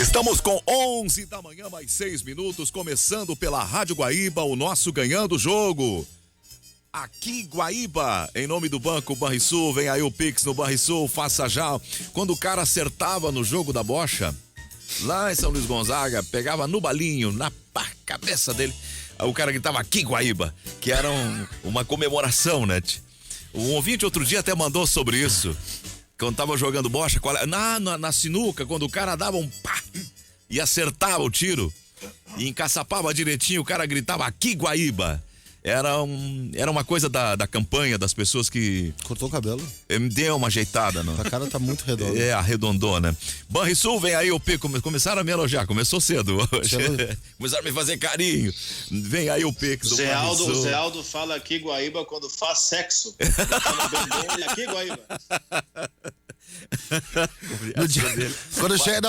Estamos com 11 da manhã, mais 6 minutos, começando pela Rádio Guaíba, o nosso Ganhando o Jogo. Aqui, Guaíba, em nome do Banco Banrisul, vem aí o Pix no Banrisul, faça já. Quando o cara acertava no jogo da bocha, lá em São Luís Gonzaga, pegava no balinho, na cabeça dele, o cara gritava aqui, Guaíba, que era uma comemoração, né? Um ouvinte outro dia até mandou sobre isso. Quando tava jogando bocha, na sinuca, quando o cara dava um pá e acertava o tiro e encaçapava direitinho, o cara gritava aqui, Guaíba. Era uma coisa da campanha, das pessoas que... Cortou o cabelo. Deu uma ajeitada, não? A cara tá muito redonda. É, arredondou, né? Banrisul, vem aí o Pico. Começaram a me elogiar, começou cedo hoje. Começaram a me fazer carinho. Vem aí o Pico do Banrisul. O Zé Aldo fala aqui, Guaíba, quando faz sexo. Aqui, Guaíba. No dia, quando chega,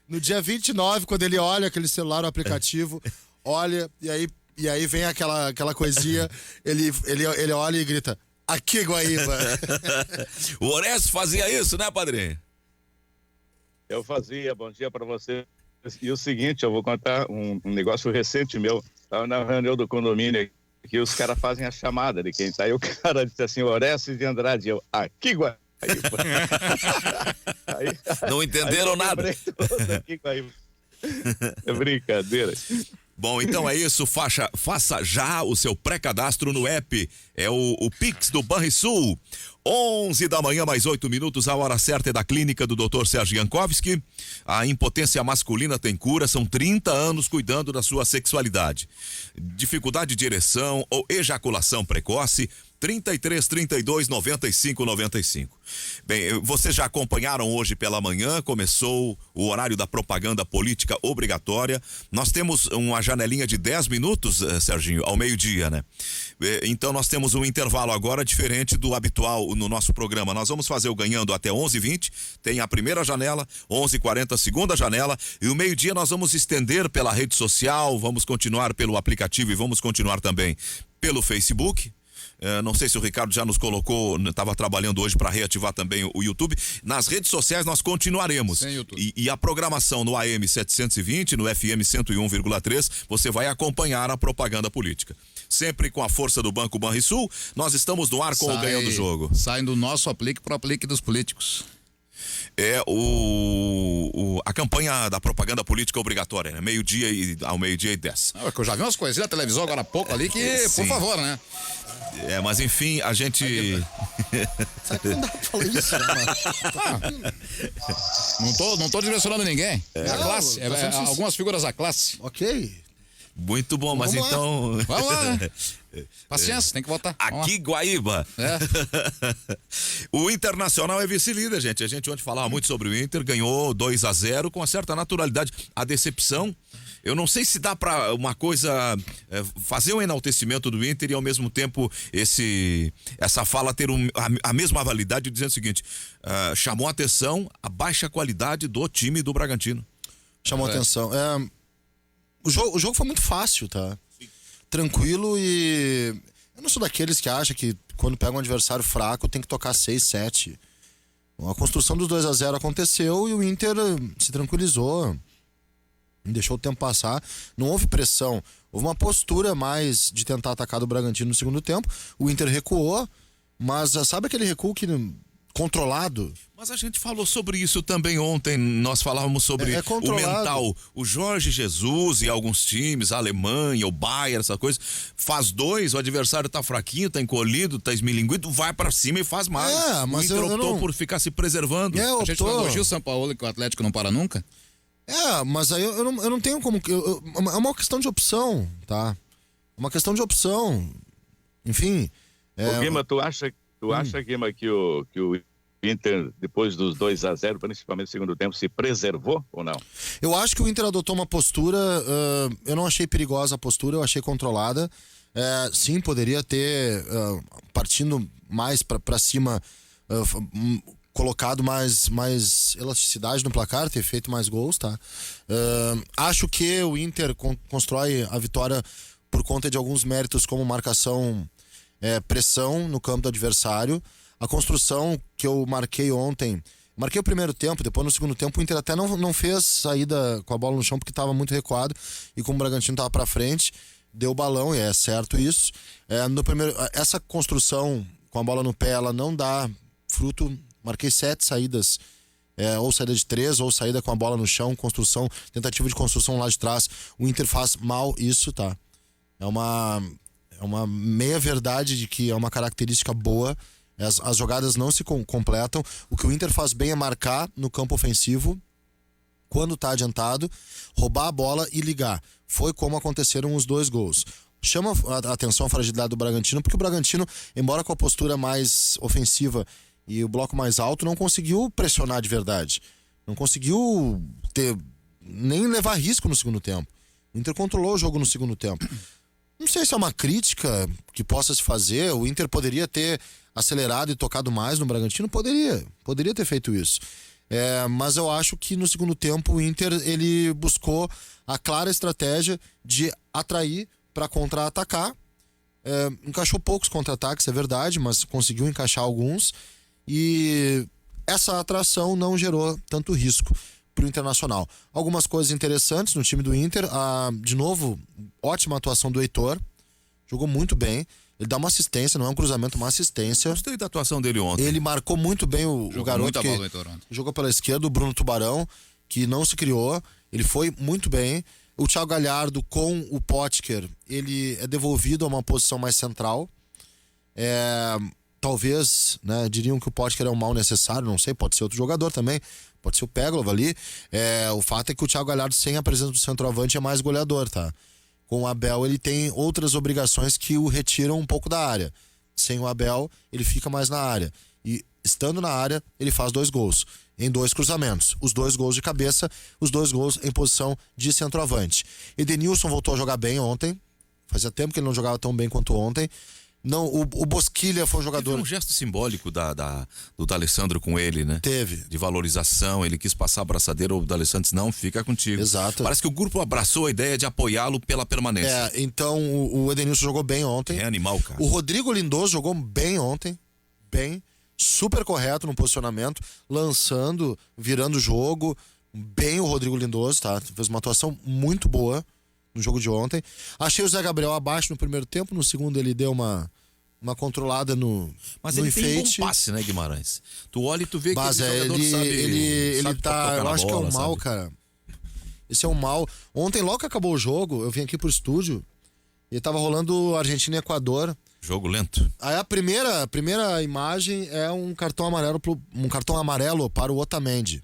no dia 29, quando ele olha aquele celular, o aplicativo, olha, e aí vem aquela coisinha, ele olha e grita, aqui, Guaíba. O Orestes fazia isso, né, padrinho? Eu fazia, bom dia pra você. E o seguinte, eu vou contar um negócio recente meu. Estava na reunião do condomínio que os caras fazem a chamada de quem tá. Aí o cara disse assim, Orestes de Andrade, eu, aqui, Guaíba. Não entenderam nada. Aqui, Guaíba. É brincadeira. Bom, então é isso, faça já o seu pré-cadastro no app, é o Pix do Banrisul. 11 da manhã, mais 8 minutos, a hora certa é da clínica do Dr. Sérgio Jankowski. A impotência masculina tem cura, são 30 anos cuidando da sua sexualidade. Dificuldade de ereção ou ejaculação precoce, 33 32 95 95. Bem, vocês já acompanharam hoje pela manhã, começou o horário da propaganda política obrigatória. Nós temos uma janelinha de 10 minutos, Serginho, ao meio-dia, né? Então nós temos um intervalo agora diferente do habitual no nosso programa. Nós vamos fazer o Ganhando até 11h20, tem a primeira janela, 11h40 a segunda janela, e o meio-dia nós vamos estender pela rede social, vamos continuar pelo aplicativo e vamos continuar também pelo Facebook. Não sei se o Ricardo já nos colocou, estava trabalhando hoje para reativar também o YouTube. Nas redes sociais nós continuaremos. Sem YouTube. E a programação no AM 720, no FM 101,3, você vai acompanhar a propaganda política. Sempre com a força do Banco Banrisul, nós estamos no ar com o Ganhando o Jogo. Saem do nosso aplique para o aplique dos políticos. É a campanha da propaganda política obrigatória, né? Ao meio-dia e 10. É que eu já vi umas coisinhas na televisão agora há pouco ali que, Sim. por favor, né? Mas enfim, a gente... Será que não dá pra falar isso, né, Não tô direcionando ninguém. É a classe, algumas figuras da classe. Ok. Muito bom, mas Vamos lá. então... Vamos lá, né? Paciência, tem que votar. Aqui, Guaíba. É. O Internacional é vice-líder, gente. A gente ontem falava muito sobre o Inter, ganhou 2-0 com uma certa naturalidade. A decepção, eu não sei se dá pra uma coisa, fazer um enaltecimento do Inter e ao mesmo tempo essa fala ter a mesma validade, dizendo o seguinte, chamou a atenção a baixa qualidade do time do Bragantino. Chamou atenção. O jogo foi muito fácil, tá? Sim. Tranquilo e... Eu não sou daqueles que acham que quando pega um adversário fraco tem que tocar 6, 7. A construção dos 2-0 aconteceu e o Inter se tranquilizou. Deixou o tempo passar. Não houve pressão. Houve uma postura mais de tentar atacar do Bragantino no segundo tempo. O Inter recuou, mas sabe aquele recuo controlado? Mas a gente falou sobre isso também ontem, nós falávamos sobre o mental. O Jorge Jesus e alguns times, a Alemanha, o Bayern, essa coisa, faz 2, o adversário tá fraquinho, tá encolhido, tá esmilinguido, vai pra cima e faz mais. Mas o Inter optou por ficar se preservando. A gente não elogia o São Paulo que o Atlético não para nunca? Mas aí eu não tenho como... é uma questão de opção, tá? Uma questão de opção. Enfim... Guima, tu acha, Guima, que o Inter, depois dos 2-0, principalmente no segundo tempo, se preservou ou não? Eu acho que o Inter adotou uma postura, eu não achei perigosa a postura, eu achei controlada. Sim, poderia ter, partindo mais para cima, colocado mais elasticidade no placar, ter feito mais gols, tá? Acho que o Inter constrói a vitória por conta de alguns méritos como marcação, pressão no campo do adversário. A construção que eu marquei ontem Marquei o primeiro tempo, depois no segundo tempo o Inter até não fez saída com a bola no chão porque estava muito recuado e como o Bragantino estava para frente, deu balão, e é certo isso. No primeiro, essa construção com a bola no pé, ela não dá fruto. Marquei 7 saídas, ou saída de 3, ou saída com a bola no chão, construção, tentativa de construção lá de trás. O Inter faz mal isso, tá? É uma meia verdade de que é uma característica boa. As jogadas não se completam. O que o Inter faz bem é marcar no campo ofensivo quando tá adiantado, roubar a bola e ligar. Foi como aconteceram os 2 gols. Chama a atenção a fragilidade do Bragantino, porque o Bragantino, embora com a postura mais ofensiva e o bloco mais alto, não conseguiu pressionar de verdade. Não conseguiu nem levar risco no segundo tempo. O Inter controlou o jogo no segundo tempo. Não sei se é uma crítica que possa se fazer. O Inter poderia ter acelerado e tocado mais no Bragantino? Poderia ter feito isso. Mas eu acho que no segundo tempo o Inter ele buscou a clara estratégia de atrair para contra-atacar. Encaixou poucos contra-ataques, é verdade, mas conseguiu encaixar alguns. E essa atração não gerou tanto risco para o Internacional. Algumas coisas interessantes no time do Inter. De novo, ótima atuação do Heitor. Jogou muito bem. Ele dá uma assistência, não é um cruzamento, uma assistência. Gostei da atuação dele ontem. Ele marcou muito bem o garoto que jogou pela esquerda, o Bruno Tubarão, que não se criou. Ele foi muito bem. O Thiago Galhardo com o Potker, ele é devolvido a uma posição mais central. Talvez, né, diriam que o Potker é um mal necessário, não sei, pode ser outro jogador também, pode ser o Péglova ali. O fato é que o Thiago Galhardo, sem a presença do centroavante, é mais goleador, tá? Com o Abel, ele tem outras obrigações que o retiram um pouco da área. Sem o Abel, ele fica mais na área. E estando na área, ele faz 2 gols. Em 2 cruzamentos. Os 2 gols de cabeça, os 2 gols em posição de centroavante. Edenilson voltou a jogar bem ontem. Fazia tempo que ele não jogava tão bem quanto ontem. Não, o Bosquilha foi um jogador... Teve um gesto simbólico do D'Alessandro com ele, né? Teve. De valorização, ele quis passar a abraçadeira, o D'Alessandro disse, não, fica contigo. Exato. Parece que o grupo abraçou a ideia de apoiá-lo pela permanência. Então o Edenilson jogou bem ontem. É animal, cara. O Rodrigo Lindoso jogou bem ontem. Bem. Super correto no posicionamento. Lançando, virando o jogo. Bem o Rodrigo Lindoso, tá? Fez uma atuação muito boa no jogo de ontem. Achei o Zé Gabriel abaixo no primeiro tempo, no segundo ele deu uma controlada no Mas no ele enfeite. tem um bom passe, né, Guimarães? Tu olha e tu vê que Mas esse jogador ele sabe tá, tocar eu na acho que é bola, um mal, sabe? cara. Esse é um mal. Ontem, logo que acabou o jogo, eu vim aqui pro estúdio e tava rolando Argentina e Equador. Jogo lento. Aí a primeira imagem é um cartão amarelo para o Otamendi.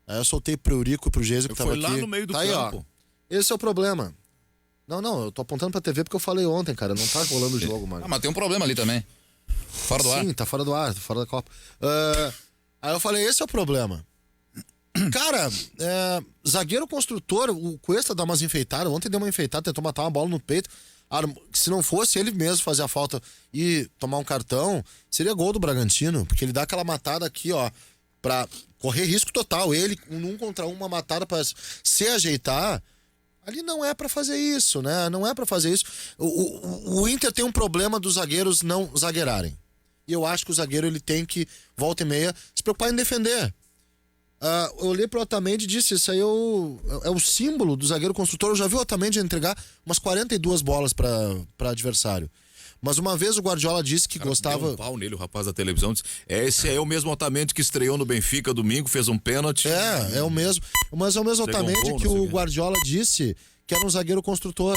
Aí eu soltei pro Eurico e pro Geisa que tava aqui. Foi lá no meio do tá campo. Aí, ó. Esse é o problema. Não, eu tô apontando pra TV porque eu falei ontem, cara. Não tá rolando o jogo, mano. Mas tem um problema ali também. Fora do ar. Sim, tá fora do ar, tá fora da Copa. Aí eu falei, esse é o problema. Cara, zagueiro construtor, o Cuesta dá umas enfeitadas. Ontem deu uma enfeitada, tentou matar uma bola no peito. Se não fosse ele mesmo fazer a falta e tomar um cartão, seria gol do Bragantino. Porque ele dá aquela matada aqui, ó, pra correr risco total. Ele, um contra um, uma matada pra se ajeitar. Ali não é pra fazer isso, né? Não é pra fazer isso. O Inter tem um problema dos zagueiros não zagueirarem. E eu acho que o zagueiro ele tem que, volta e meia, se preocupar em defender. Eu olhei pro Otamendi e disse, isso aí é o símbolo do zagueiro construtor. Eu já vi o Otamendi entregar umas 42 bolas pra adversário. Mas uma vez o Guardiola disse que gostava... Deu um pau nele, o rapaz da televisão disse, esse é o mesmo Otamendi que estreou no Benfica domingo, fez um pênalti. É o mesmo. Mas é o mesmo Otamendi que o Guardiola disse que era um zagueiro construtor.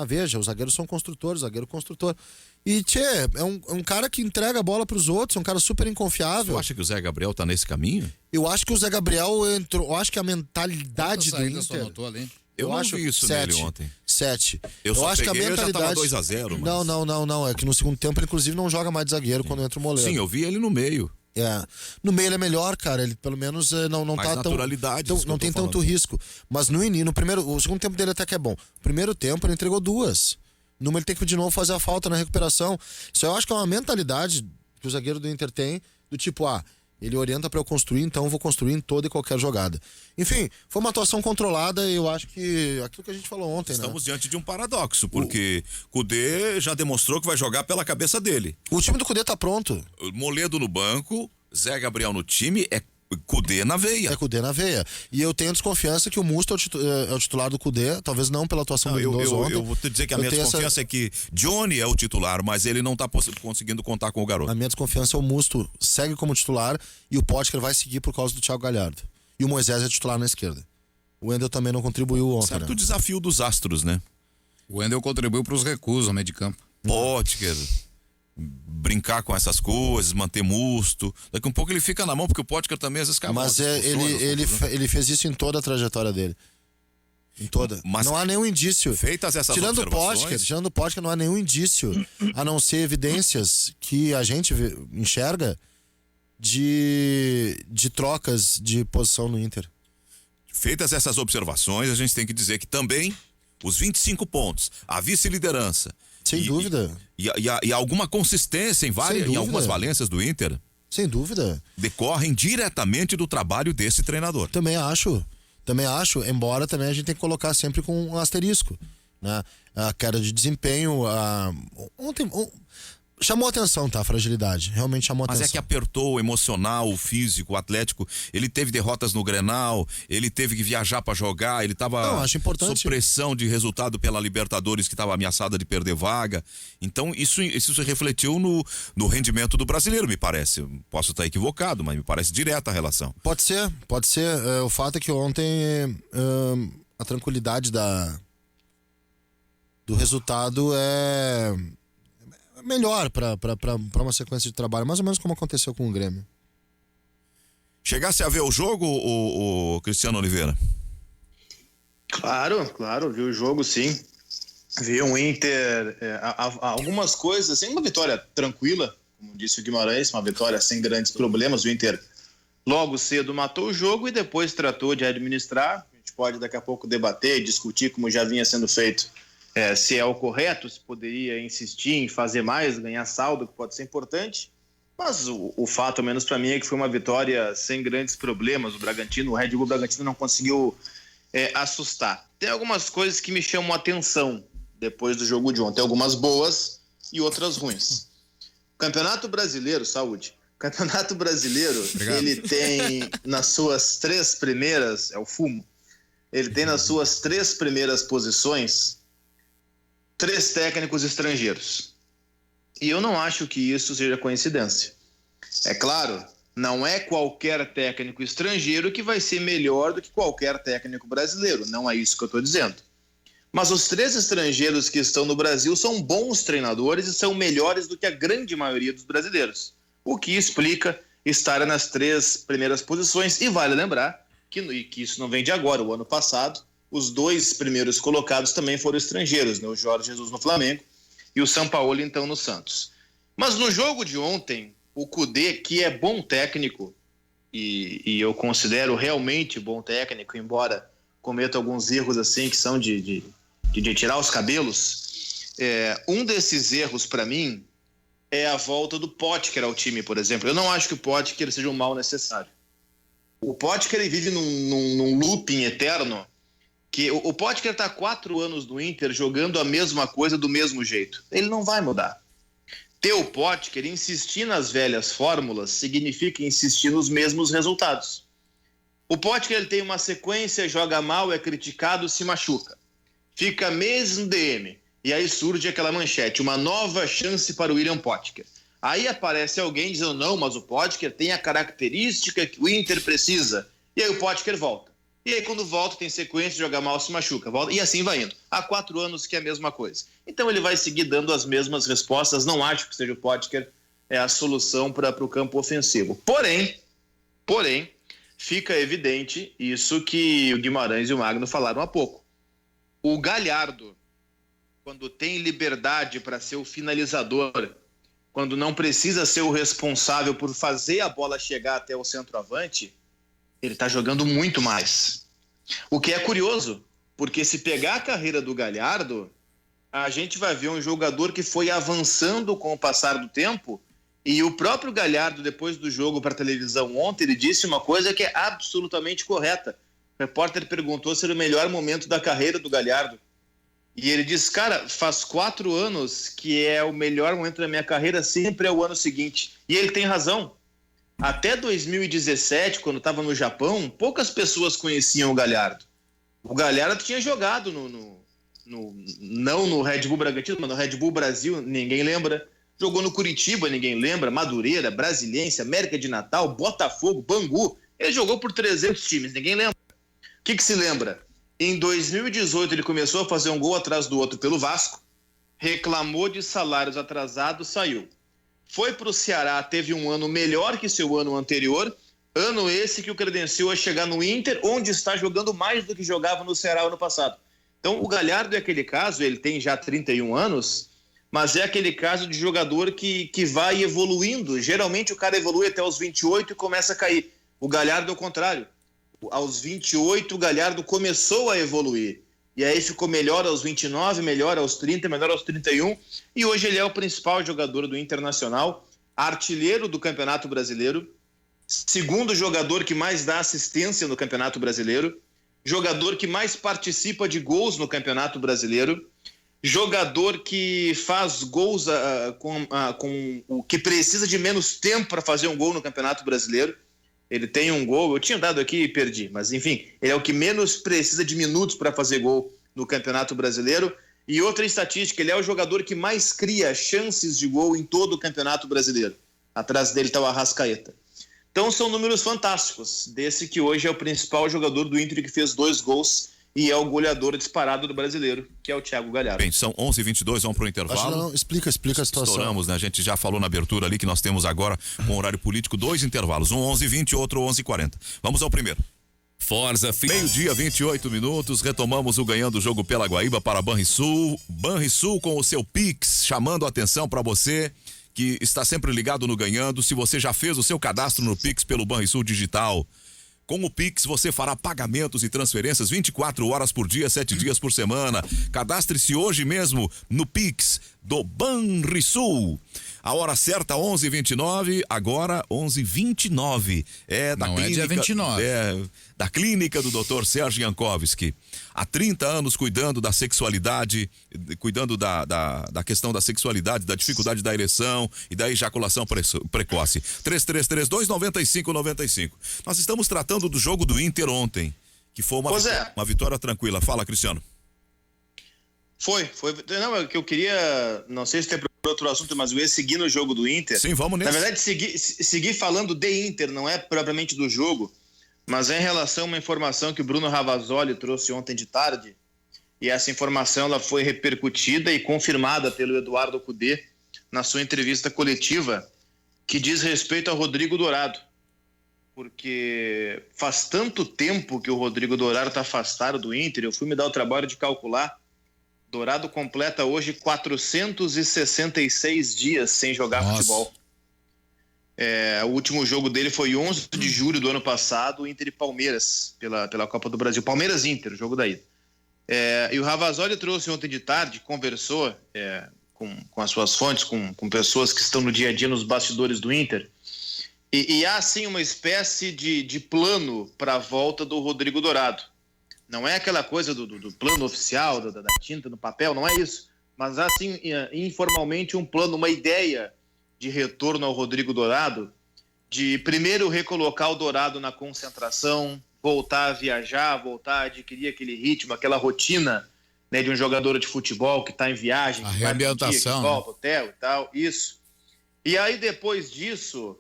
Veja, os zagueiros são construtores, zagueiro construtor. E, é um cara que entrega a bola pros outros, é um cara super inconfiável. Você acha que o Zé Gabriel tá nesse caminho? Eu acho que o Zé Gabriel entrou, eu acho que a mentalidade do Inter... Eu não vi isso 7, nele ontem. 7. Eu acho que a mentalidade... mentalidade... já tava 2-0. Mas... Não. É que no segundo tempo ele, inclusive, não joga mais de zagueiro quando entra o Moledo. Sim, eu vi ele no meio. No meio ele é melhor, cara. Ele pelo menos não mais tá naturalidade, tão... Não tem tanto risco. Mas no o segundo tempo dele até que é bom. O primeiro tempo ele entregou 2. Numa ele tem que de novo fazer a falta na recuperação. Isso eu acho que é uma mentalidade que o zagueiro do Inter tem, do tipo, ele orienta pra eu construir, então eu vou construir em toda e qualquer jogada. Enfim, foi uma atuação controlada e eu acho que aquilo que a gente falou ontem, Estamos diante de um paradoxo, porque Kudê já demonstrou que vai jogar pela cabeça dele. O time do Kudê tá pronto. Moledo no banco, Zé Gabriel no time é Kudê na veia. É Kudê na veia. E eu tenho desconfiança que o Musto é o titular do Kudê, talvez não pela atuação do Lindoso ontem. Eu vou te dizer que a minha desconfiança é que Johnny é o titular, mas ele não tá conseguindo contar com o garoto. A minha desconfiança é o Musto segue como titular e o Potker vai seguir por causa do Thiago Galhardo. E o Moisés é titular na esquerda. O Wendel também não contribuiu ontem. Certo, o desafio dos astros, né? O Wendel contribuiu para os recuos no meio de campo. Potker brincar com essas coisas, manter Musto. Daqui um pouco ele fica na mão, porque o Potker também às vezes cai. Mas ele fez isso em toda a trajetória dele. Em toda. Mas não há nenhum indício. Feitas essas observações... Tirando o Potker, não há nenhum indício, a não ser evidências que a gente enxerga de trocas de posição no Inter. Feitas essas observações, a gente tem que dizer que também os 25 pontos, a vice-liderança... Sem dúvida. E alguma consistência em algumas valências do Inter. Sem dúvida. Decorrem diretamente do trabalho desse treinador. Também acho, embora também a gente tem que colocar sempre com um asterisco, né? A queda de desempenho, ontem chamou atenção, tá? A fragilidade, realmente chamou atenção. Mas é que apertou o emocional, o físico, o Atlético. Ele teve derrotas no Grenal, ele teve que viajar pra jogar, ele tava sob pressão de resultado pela Libertadores, que estava ameaçada de perder vaga. Então isso se refletiu no rendimento do brasileiro, me parece. Posso estar equivocado, mas me parece direta a relação. Pode ser. O fato é que ontem a tranquilidade do resultado é melhor para uma sequência de trabalho, mais ou menos como aconteceu com o Grêmio. Chegasse a ver o jogo, o Cristiano Oliveira? Claro, vi o jogo sim. Vi um Inter, algumas coisas, assim, uma vitória tranquila, como disse o Guimarães, uma vitória sem grandes problemas. O Inter logo cedo matou o jogo e depois tratou de administrar. A gente pode daqui a pouco debater e discutir, como já vinha sendo feito, se é o correto, se poderia insistir em fazer mais, ganhar saldo, que pode ser importante. Mas o fato, ao menos para mim, é que foi uma vitória sem grandes problemas. O Red Bull Bragantino não conseguiu assustar. Tem algumas coisas que me chamam a atenção depois do jogo de ontem. Algumas boas e outras ruins. Campeonato Brasileiro, saúde. Campeonato Brasileiro, obrigado. Ele tem nas suas 3 primeiras, é o fumo, ele tem nas suas 3 primeiras posições 3 técnicos estrangeiros. E eu não acho que isso seja coincidência. É claro, não é qualquer técnico estrangeiro que vai ser melhor do que qualquer técnico brasileiro. Não é isso que eu estou dizendo. Mas os 3 estrangeiros que estão no Brasil são bons treinadores e são melhores do que a grande maioria dos brasileiros. O que explica estar nas 3 primeiras posições. E vale lembrar que isso não vem de agora. O ano passado, os 2 primeiros colocados também foram estrangeiros, né? O Jorge Jesus no Flamengo e o Sampaoli, então, no Santos. Mas no jogo de ontem, o Kudê, que é bom técnico, e eu considero realmente bom técnico, embora cometa alguns erros assim que são de tirar os cabelos, um desses erros, para mim, é a volta do Potker ao time, por exemplo. Eu não acho que o Potker seja um mal necessário. O Potker vive num looping eterno, que o Potker está há 4 anos no Inter jogando a mesma coisa do mesmo jeito. Ele não vai mudar. Ter o Potker, insistir nas velhas fórmulas, significa insistir nos mesmos resultados. O Potker, ele tem uma sequência, joga mal, é criticado, se machuca. Fica meses no DM. E aí surge aquela manchete, uma nova chance para o William Potker. Aí aparece alguém dizendo, não, mas o Potker tem a característica que o Inter precisa. E aí o Potker volta. E aí quando volta tem sequência, joga mal, se machuca, volta, e assim vai indo. Há 4 anos que é a mesma coisa. Então ele vai seguir dando as mesmas respostas. Não acho que seja o Potker a solução para o campo ofensivo. Porém, fica evidente isso que o Guimarães e o Magno falaram há pouco. O Galhardo, quando tem liberdade para ser o finalizador, quando não precisa ser o responsável por fazer a bola chegar até o centroavante, ele está jogando muito mais. O que é curioso, porque se pegar a carreira do Galhardo, a gente vai ver um jogador que foi avançando com o passar do tempo, e o próprio Galhardo, depois do jogo para a televisão ontem, ele disse uma coisa que é absolutamente correta. O repórter perguntou se era o melhor momento da carreira do Galhardo. E ele disse, cara, faz 4 anos que é o melhor momento da minha carreira, sempre é o ano seguinte. E ele tem razão. Até 2017, quando estava no Japão, poucas pessoas conheciam o Galhardo. O Galhardo tinha jogado não no Red Bull Bragantino, mas no Red Bull Brasil, ninguém lembra. Jogou no Curitiba, ninguém lembra. Madureira, Brasiliense, América de Natal, Botafogo, Bangu. Ele jogou por 300 times, ninguém lembra. O que se lembra? Em 2018 ele começou a fazer um gol atrás do outro pelo Vasco, reclamou de salários atrasados, saiu. Foi para o Ceará, teve um ano melhor que seu ano anterior, ano esse que o credenciou a chegar no Inter, onde está jogando mais do que jogava no Ceará ano passado. Então o Galhardo é aquele caso, ele tem já 31 anos, mas é aquele caso de jogador que vai evoluindo. Geralmente o cara evolui até os 28 e começa a cair. O Galhardo é o contrário. Aos 28 o Galhardo começou a evoluir. E aí ficou melhor aos 29, melhor aos 30, melhor aos 31. E hoje ele é o principal jogador do Internacional, artilheiro do Campeonato Brasileiro, segundo jogador que mais dá assistência no Campeonato Brasileiro, jogador que mais participa de gols no Campeonato Brasileiro, jogador que faz gols com o que precisa de menos tempo para fazer um gol no Campeonato Brasileiro. Ele tem um gol, eu tinha dado aqui e perdi, mas enfim, ele é o que menos precisa de minutos para fazer gol no Campeonato Brasileiro. E outra estatística, ele é o jogador que mais cria chances de gol em todo o Campeonato Brasileiro. Atrás dele está o Arrascaeta. Então são números fantásticos, desse que hoje é o principal jogador do Inter, que fez 2 gols e é o goleador disparado do brasileiro, que é o Thiago Galhardo. Bem, são 11h22, vamos pro intervalo. Não, explica a situação. Estouramos, né? A gente já falou na abertura ali que nós temos agora, com horário político, 2 intervalos, um 11h20 e outro 11h40. Vamos ao primeiro. Forza Meio-dia, 28 minutos, retomamos o Ganhando o Jogo pela Guaíba para Banrisul. Banrisul com o seu Pix, chamando a atenção para você que está sempre ligado no Ganhando. Se você já fez o seu cadastro no Pix pelo Banrisul Digital, com o Pix você fará pagamentos e transferências 24 horas por dia, 7 dias por semana. Cadastre-se hoje mesmo no Pix do Banrisul. A hora certa, 11h29, agora 11h29. Não é dia 29. Da clínica do Dr. Sérgio Jankowski. Há 30 anos cuidando da sexualidade, cuidando da questão da sexualidade, da dificuldade da ereção e da ejaculação precoce. 3332-9595. Nós estamos tratando do jogo do Inter ontem, que foi uma vitória tranquila. Fala, Cristiano. Foi. Não, é que eu queria, não sei se tem outro assunto, mas eu ia seguir no jogo do Inter. Sim, vamos nesse. Na verdade, seguir falando de Inter, não é propriamente do jogo, mas é em relação a uma informação que o Bruno Ravazoli trouxe ontem de tarde, e essa informação ela foi repercutida e confirmada pelo Eduardo Cudê na sua entrevista coletiva, que diz respeito ao Rodrigo Dourado. Porque faz tanto tempo que o Rodrigo Dourado está afastado do Inter, eu fui me dar o trabalho de calcular. Dourado completa hoje 466 dias sem jogar futebol. O último jogo dele foi 11 de julho do ano passado, Inter e Palmeiras, pela Copa do Brasil. Palmeiras-Inter, o jogo da ida. E o Ravazoli trouxe ontem de tarde, conversou com as suas fontes, com pessoas que estão no dia a dia nos bastidores do Inter. E há, sim, uma espécie de plano para a volta do Rodrigo Dourado. Não é aquela coisa do plano oficial, da tinta no papel, não é isso. Mas há, sim, informalmente um plano, uma ideia de retorno ao Rodrigo Dourado, de primeiro recolocar o Dourado na concentração, voltar a viajar, voltar a adquirir aquele ritmo, aquela rotina, né, de um jogador de futebol que está em viagem, a que reabilitação, vai pro dia, que volta, hotel e tal, isso. E aí depois disso,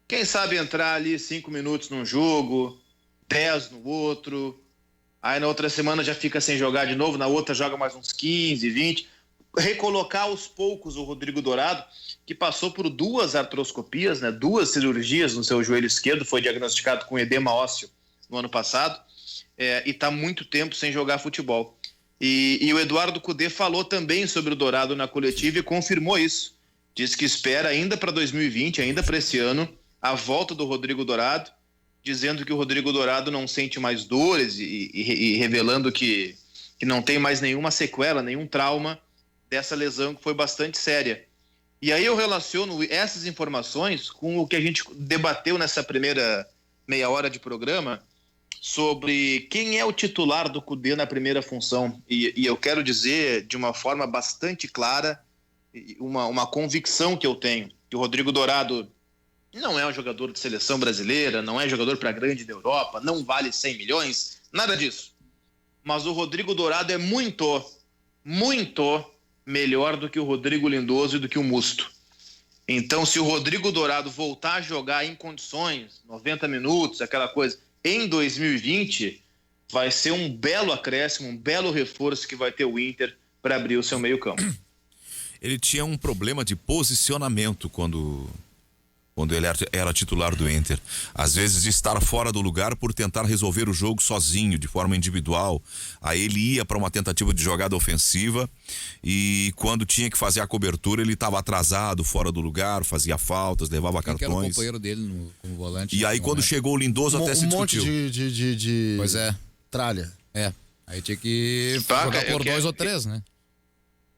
quem sabe entrar ali 5 minutos num jogo, 10 no outro, aí na outra semana já fica sem jogar de novo, na outra joga mais uns 15, 20. Recolocar aos poucos o Rodrigo Dourado, que passou por 2 artroscopias, né, 2 cirurgias no seu joelho esquerdo, foi diagnosticado com edema ósseo no ano passado, e está muito tempo sem jogar futebol. E o Eduardo Cudê falou também sobre o Dourado na coletiva e confirmou isso. Diz que espera ainda para 2020, ainda para esse ano, a volta do Rodrigo Dourado, dizendo que o Rodrigo Dourado não sente mais dores e revelando que não tem mais nenhuma sequela, nenhum trauma dessa lesão que foi bastante séria. E aí eu relaciono essas informações com o que a gente debateu nessa primeira meia hora de programa sobre quem é o titular do Cudê na primeira função. E eu quero dizer de uma forma bastante clara, uma convicção que eu tenho, que o Rodrigo Dourado Não é um jogador de seleção brasileira, não é jogador para grande da Europa, não vale 100 milhões, nada disso. Mas o Rodrigo Dourado é muito melhor do que o Rodrigo Lindoso e do que o Musto. Então, se o Rodrigo Dourado voltar a jogar em condições, 90 minutos, aquela coisa, em 2020, vai ser um belo acréscimo, um belo reforço que vai ter o Inter para abrir o seu meio-campo. Ele tinha um problema de posicionamento quando ele era titular do Inter. Às vezes de estar fora do lugar por tentar resolver o jogo sozinho, de forma individual. Aí ele ia para uma tentativa de jogada ofensiva e quando tinha que fazer a cobertura ele estava atrasado, fora do lugar, fazia faltas, levava cartões. Que era o companheiro dele como volante. E aí quando chegou o Lindoso até se discutiu. Monte de Pois é. tralha. Aí tinha que jogar por 2 ou 3, né?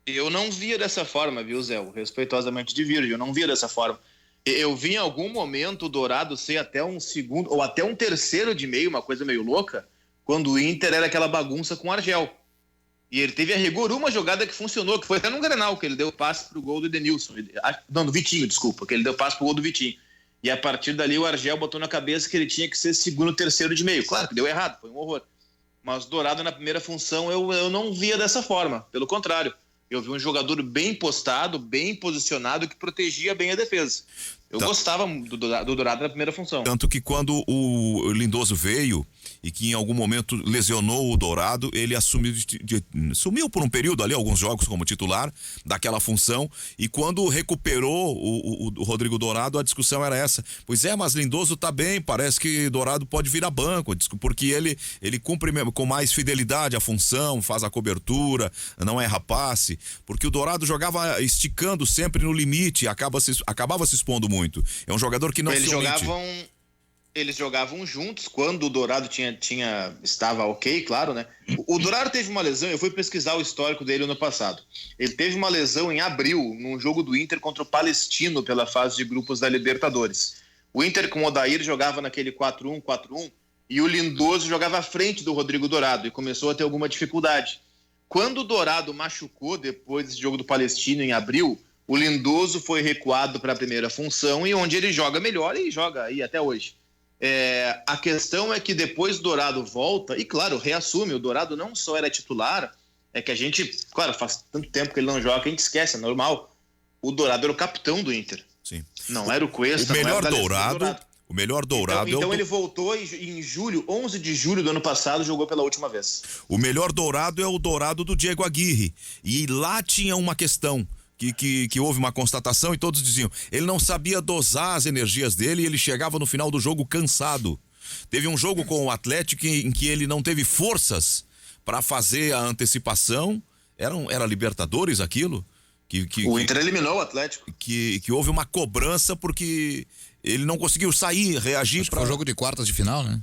Eu não via dessa forma, viu, Zé? Respeitosamente de Virgem, eu não via dessa forma. Eu vi em algum momento o Dourado ser até um segundo ou até um terceiro de meio, uma coisa meio louca, quando o Inter era aquela bagunça com o Argel. E ele teve a rigor uma jogada que funcionou, que foi até no Grenal, que ele deu passe pro gol do Edenilson. Não, do Vitinho, desculpa, que ele deu passe pro gol do Vitinho. E a partir dali o Argel botou na cabeça que ele tinha que ser segundo, terceiro de meio. Claro que deu errado, foi um horror. Mas Dourado na primeira função eu não via dessa forma, pelo contrário. Eu vi um jogador bem postado, bem posicionado, que protegia bem a defesa. Eu gostava do Dourado na primeira função. Tanto que quando o Lindoso veio e que em algum momento lesionou o Dourado, ele sumiu por um período ali, alguns jogos como titular daquela função, e quando recuperou o Rodrigo Dourado, a discussão era essa. Pois é, mas Lindoso tá bem, parece que Dourado pode vir a banco, porque ele cumpre com mais fidelidade a função, faz a cobertura, não erra passe, porque o Dourado jogava esticando sempre no limite, acabava se expondo muito. É um jogador que não se omite. Eles jogavam juntos quando o Dourado estava ok, claro, né? O Dourado teve uma lesão, eu fui pesquisar o histórico dele no passado. Ele teve uma lesão em abril, num jogo do Inter contra o Palestino pela fase de grupos da Libertadores. O Inter com o Odair jogava naquele 4-1 e o Lindoso jogava à frente do Rodrigo Dourado e começou a ter alguma dificuldade. Quando o Dourado machucou depois desse jogo do Palestino em abril, o Lindoso foi recuado para a primeira função e onde ele joga melhor e joga aí até hoje. A questão é que depois o Dourado volta e, claro, reassume. O Dourado não só era titular, é que a gente, claro, faz tanto tempo que ele não joga que a gente esquece, é normal. O Dourado era o capitão do Inter. Sim. Não era o Cuesta, o melhor Dourado. Então ele voltou em julho, 11 de julho do ano passado, jogou pela última vez. O melhor Dourado é o Dourado do Diego Aguirre. E lá tinha uma questão. Que houve uma constatação e todos diziam, ele não sabia dosar as energias dele e ele chegava no final do jogo cansado. Teve um jogo com o Atlético em que ele não teve forças para fazer a antecipação. Era Libertadores aquilo? O Inter eliminou o Atlético. Que houve uma cobrança porque ele não conseguiu sair, reagir. Foi o jogo de quartas de final, né?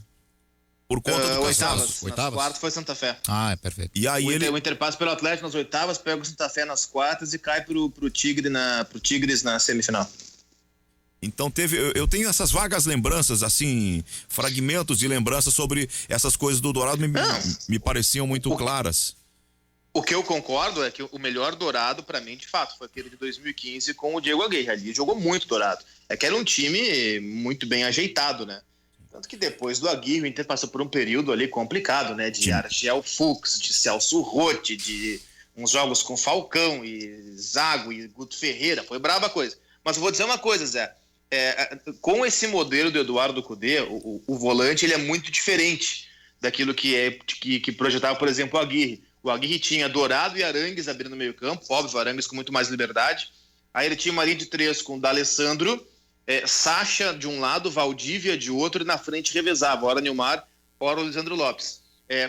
Por conta do oitavas. Quartas foi Santa Fé. É perfeito. E aí o Inter passa pelo Atlético nas oitavas, pega o Santa Fé nas quartas e cai pro Tigres na semifinal. Então eu tenho essas vagas lembranças, assim, fragmentos de lembrança sobre essas coisas do Dourado, me pareciam muito claras. O que eu concordo é que o melhor Dourado, pra mim, de fato, foi aquele de 2015 com o Diego Aguirre. Ali jogou muito Dourado. É que era um time muito bem ajeitado, né? Tanto que depois do Aguirre, o Inter passou por um período ali complicado, né? De Argel Fux, de Celso Rotti, de uns jogos com Falcão e Zago e Guto Ferreira. Foi braba a coisa. Mas eu vou dizer uma coisa, Zé. Com esse modelo do Eduardo Cudê, o volante ele é muito diferente daquilo que projetava, por exemplo, o Aguirre. O Aguirre tinha Dourado e Arangues abrindo no meio campo, óbvio, Arangues com muito mais liberdade. Aí ele tinha uma linha de 3 com o D'Alessandro, Sacha de um lado, Valdívia de outro, e na frente revezava, ora Nilmar, ora o Lisandro Lopes.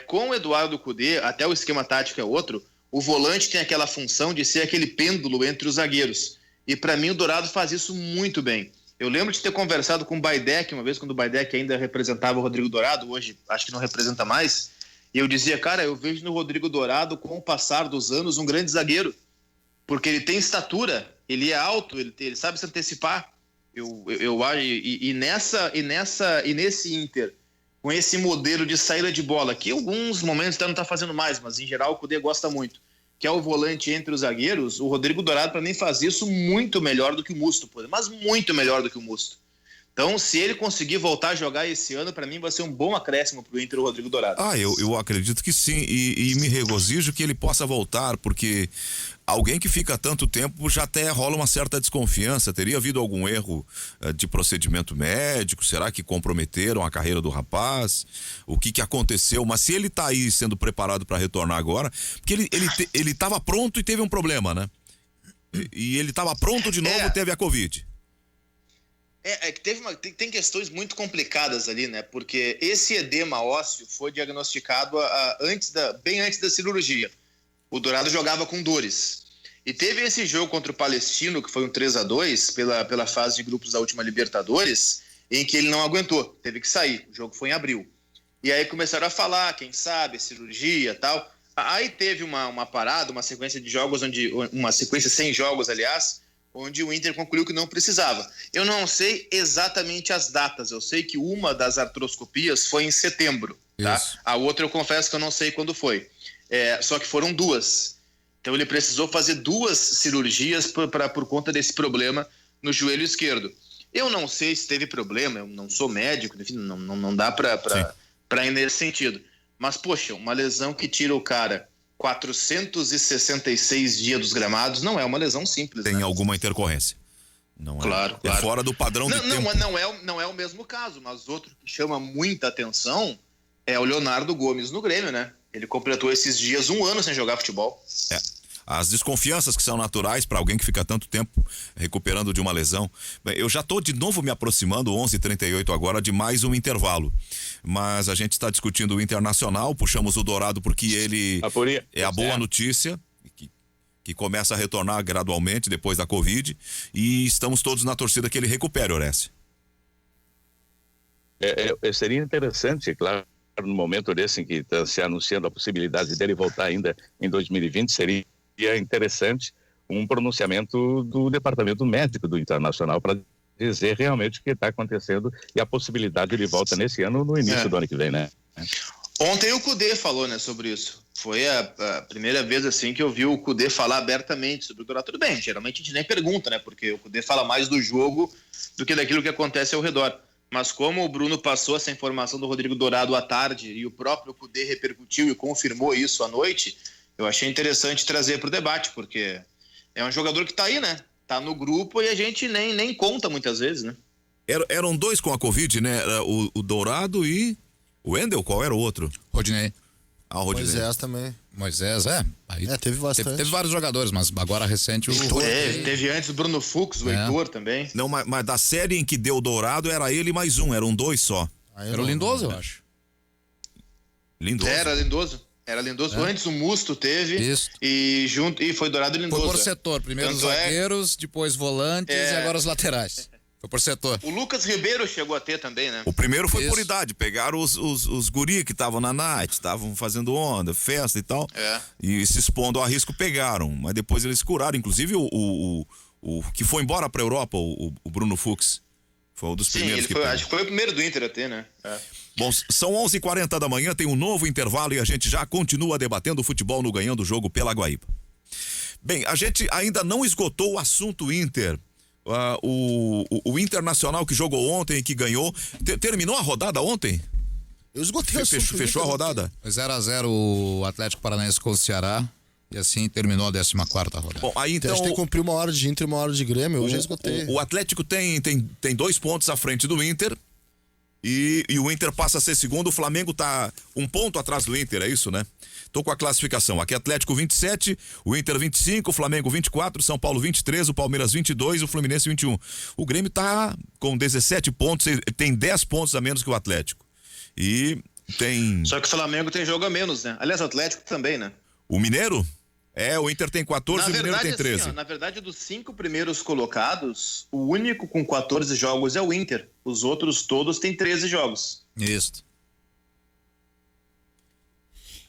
Com o Eduardo Cudê, até o esquema tático é outro, o volante tem aquela função de ser aquele pêndulo entre os zagueiros. E para mim o Dourado faz isso muito bem. Eu lembro de ter conversado com o Baidec uma vez, quando o Baidec ainda representava o Rodrigo Dourado, hoje acho que não representa mais, e eu dizia, cara, eu vejo no Rodrigo Dourado, com o passar dos anos, um grande zagueiro, porque ele tem estatura, ele é alto, ele sabe se antecipar. Eu acho, e nesse Inter, com esse modelo de saída de bola, que em alguns momentos não está fazendo mais, mas em geral o Cudê gosta muito, que é o volante entre os zagueiros, o Rodrigo Dourado para mim faz isso muito melhor do que o Musto, mas muito melhor do que o Musto. Então, se ele conseguir voltar a jogar esse ano, para mim vai ser um bom acréscimo pro Inter, o Rodrigo Dourado. Eu acredito que sim, e me regozijo que ele possa voltar, porque alguém que fica tanto tempo já até rola uma certa desconfiança. Teria havido algum erro de procedimento médico? Será que comprometeram a carreira do rapaz? O que aconteceu? Mas se ele tá aí sendo preparado para retornar agora, porque ele tava pronto e teve um problema, né? E ele tava pronto de novo, teve a Covid. Que tem questões muito complicadas ali, né? Porque esse edema ósseo foi diagnosticado bem antes da cirurgia. O Dourado jogava com dores. E teve esse jogo contra o Palestino, que foi um 3-2 pela fase de grupos da última Libertadores, em que ele não aguentou, teve que sair. O jogo foi em abril. E aí começaram a falar, quem sabe, cirurgia e tal. Aí teve uma parada, uma sequência de jogos, uma sequência sem jogos, aliás, onde o Inter concluiu que não precisava. Eu não sei exatamente as datas, eu sei que uma das artroscopias foi em setembro, tá? A outra eu confesso que eu não sei quando foi. Só que foram 2. Então ele precisou fazer 2 cirurgias por conta desse problema no joelho esquerdo. Eu não sei se teve problema, eu não sou médico, enfim, não dá para ir nesse sentido. Mas, poxa, uma lesão que tira o cara 466 dias dos gramados não é uma lesão simples. Tem alguma intercorrência. Não claro. É fora do padrão de tempo. Não é o mesmo caso, mas outro que chama muita atenção é o Leonardo Gomes no Grêmio, né? Ele completou esses dias 1 ano sem jogar futebol. As desconfianças que são naturais para alguém que fica tanto tempo recuperando de uma lesão. Eu já estou de novo me aproximando, 11h38 agora, de mais um intervalo. Mas a gente está discutindo o Internacional, puxamos o Dourado porque ele é a boa notícia, que começa a retornar gradualmente depois da Covid, e estamos todos na torcida que ele recupere, Orestes. Seria interessante, claro, no momento desse em que está se anunciando a possibilidade dele voltar ainda em 2020, seria interessante um pronunciamento do departamento médico do Internacional para dizer realmente o que está acontecendo e a possibilidade de ele volta nesse ano, no início do ano que vem, né? Ontem o Cudê falou, né, sobre isso. Foi a primeira vez assim que eu vi o Cudê falar abertamente sobre o Dourado. Tudo bem, geralmente a gente nem pergunta, né, porque o Cudê fala mais do jogo do que daquilo que acontece ao redor. Mas como o Bruno passou essa informação do Rodrigo Dourado à tarde e o próprio Cudê repercutiu e confirmou isso à noite, eu achei interessante trazer para o debate, porque é um jogador que está aí, né? Tá no grupo e a gente nem conta muitas vezes, né? Eram 2 com a Covid, né? O Dourado e o Wendel, qual era o outro? Rodinei. Ah, o Rodinei. Moisés também. Moisés, Aí teve bastante. Teve vários jogadores, mas agora recente teve antes o Bruno Fux, o Heitor também. Não, mas da série em que deu o Dourado era ele mais um, eram 2 só. Era o Lindoso, eu acho. Lindoso? Era Lindoso. Antes o Musto teve. Isso. E foi Dourado e Lindoso. Foi por setor. Primeiro os zagueiros, depois volantes e agora os laterais. Foi por setor. O Lucas Ribeiro chegou a ter também, né? O primeiro foi por idade. Pegaram os guri que estavam na night, estavam fazendo onda, festa e tal. E se expondo a risco pegaram. Mas depois eles curaram. Inclusive o que foi embora pra Europa, o Bruno Fux. Foi um dos primeiros acho que foi o primeiro do Inter a ter, né? Bom, são 11h40 da manhã, tem um novo intervalo e a gente já continua debatendo o futebol no Ganhando o Jogo pela Guaíba. Bem, a gente ainda não esgotou o assunto Inter. O Internacional que jogou ontem e que ganhou, terminou a rodada ontem? Eu esgotei o assunto. Fechou a rodada? 0-0 o Atlético Paranaense com o Ceará. E assim terminou a 14ª rodada. Bom, aí então. A gente tem que cumprir 1 hora de Inter e 1 hora de Grêmio. Eu já esgotei. O Atlético tem 2 pontos à frente do Inter. E o Inter passa a ser segundo. O Flamengo tá 1 ponto atrás do Inter, é isso, né? Tô com a classificação. Aqui Atlético 27, o Inter 25, o Flamengo 24, São Paulo 23, o Palmeiras 22, o Fluminense 21. O Grêmio tá com 17 pontos, tem 10 pontos a menos que o Atlético. E tem. Só que o Flamengo tem jogo a menos, né? Aliás, o Atlético também, né? O Mineiro? O Inter tem 14 e o Mineiro tem 13. Assim, na verdade, dos 5 primeiros colocados, o único com 14 jogos é o Inter. Os outros todos têm 13 jogos. Isso.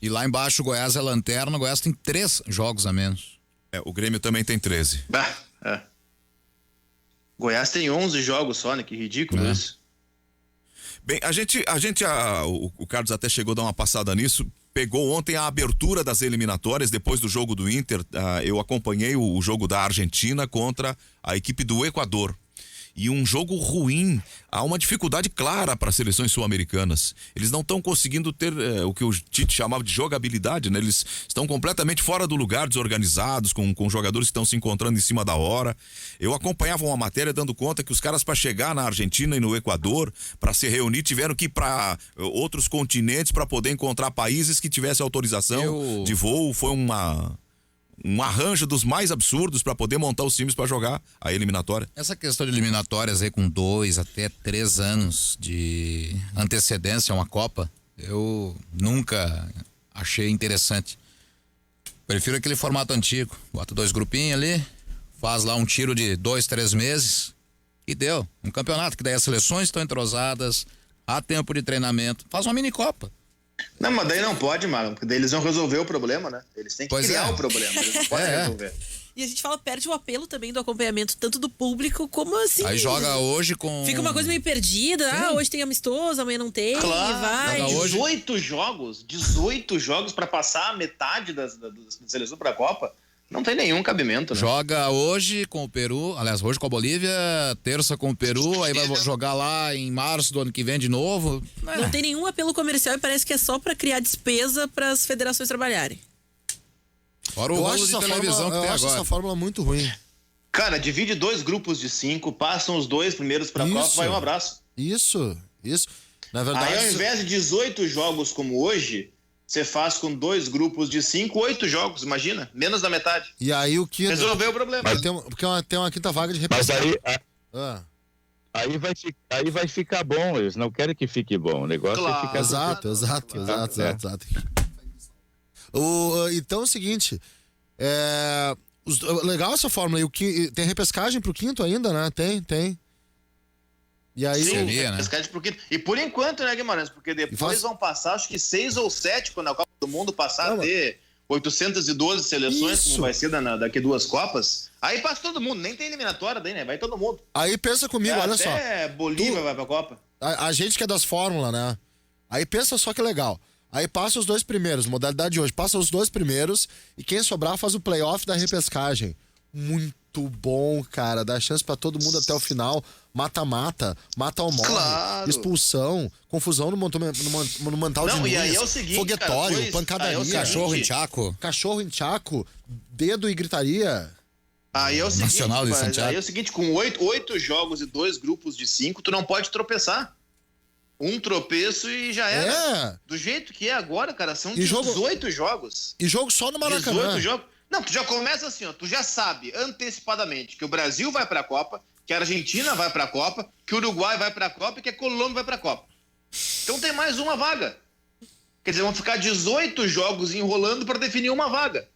E lá embaixo o Goiás é lanterna, o Goiás tem 3 jogos a menos. O Grêmio também tem 13. Goiás tem 11 jogos só, né? Que ridículo isso. Bem, o Carlos até chegou a dar uma passada nisso. Pegou ontem a abertura das eliminatórias depois do jogo do Inter. Eu acompanhei o jogo da Argentina contra a equipe do Equador. e um jogo ruim. Há uma dificuldade clara para as seleções sul-americanas. Eles não estão conseguindo ter o que o Tite chamava de jogabilidade, né? Eles estão completamente fora do lugar, desorganizados, com jogadores que estão se encontrando em cima da hora. Eu acompanhava uma matéria dando conta que os caras, para chegar na Argentina e no Equador, para se reunir, tiveram que ir para outros continentes para poder encontrar países que tivessem autorização de voo. Foi um arranjo dos mais absurdos para poder montar os times para jogar a eliminatória. Essa questão de eliminatórias aí com 2 até 3 anos de antecedência a uma Copa, eu nunca achei interessante. Prefiro aquele formato antigo. Bota 2 grupinhos ali, faz lá um tiro de 2, 3 meses e deu. Um campeonato que daí as seleções estão entrosadas, há tempo de treinamento, faz uma mini Copa. Não, mas daí não pode, Marlon, porque daí eles vão resolver o problema, né? Eles têm que criar o problema, eles não podem resolver. E a gente fala, perde o apelo também do acompanhamento, tanto do público como assim. Aí joga hoje com... Fica uma coisa meio perdida. Ah, hoje tem amistoso, amanhã não tem. Claro, vai. 18 jogos pra passar a metade da seleção pra Copa. Não tem nenhum cabimento, né? Joga hoje com o Peru, aliás, hoje com a Bolívia, terça com o Peru, aí vai jogar lá em março do ano que vem de novo. Não tem nenhum apelo comercial e parece que é só pra criar despesa pras federações trabalharem. Fora o rolo de televisão que tem acho agora. essa fórmula muito ruim. Cara, divide 2 grupos de 5, passam os 2 primeiros pra Copa, vai um abraço. Isso. Na verdade... Aí ao invés de 18 jogos como hoje, você faz com 2 grupos de 5, 8 jogos, imagina, menos da metade. E aí o quinto... Resolveu o problema. Porque tem uma quinta vaga de Mas repescagem. aí vai ficar bom, eles não querem que fique bom, o negócio é ficar... Exato. Então é o seguinte, legal essa fórmula, tem repescagem pro quinto ainda, né? Tem. E aí Sim, repescagem pro quinto. E por enquanto, né, Guimarães? Porque depois vão passar, acho que 6 ou 7, quando a Copa do Mundo passar a ter 812 seleções, como vai ser daqui 2 Copas. Aí passa todo mundo, nem tem eliminatória daí, né? Vai todo mundo. Aí pensa comigo, olha só. Até Bolívia vai pra Copa. A gente que é das fórmulas, né? Aí pensa só que legal. Aí passa os 2 primeiros, modalidade de hoje, passa os 2 primeiros e quem sobrar faz o playoff da repescagem. Muito bom, cara. Dá chance pra todo mundo até o final. Mata-mata, mata ou morre. Claro. Expulsão, confusão no Monumental de Nunes. E aí é o seguinte, foguetório, cara, pancadaria. Cachorro em tchaco, dedo e gritaria. Aí é o seguinte, Nacional de Santiago. Aí é o seguinte, com 8 jogos e 2 grupos de 5, tu não pode tropeçar. Um tropeço e já era. Do jeito que é agora, cara, são 18 jogos. E jogo só no Maracanã. 18 jogos. Não, tu já começa assim, ó, tu já sabe antecipadamente que o Brasil vai pra Copa, que a Argentina vai pra Copa, que o Uruguai vai pra Copa e que a Colômbia vai pra Copa. Então tem mais uma vaga. Quer dizer, vão ficar 18 jogos enrolando pra definir uma vaga.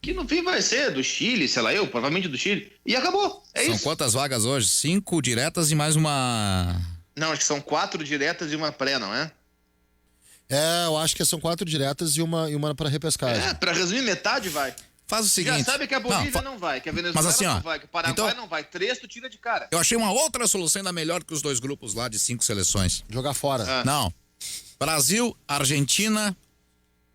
Que no fim vai ser do Chile, sei lá provavelmente do Chile. E acabou, isso. São quantas vagas hoje? 5 diretas e mais uma... Não, acho que são 4 diretas e uma pré, não é? Eu acho que são 4 diretas e uma pra repescagem. Pra resumir, metade vai. Faz o seguinte... Já sabe que a Bolívia não vai, que a Venezuela assim, não vai, que o Paraguai não vai. 3 tu tira de cara. Eu achei uma outra solução ainda melhor que os 2 grupos lá de 5 seleções. Jogar fora. Não. Brasil, Argentina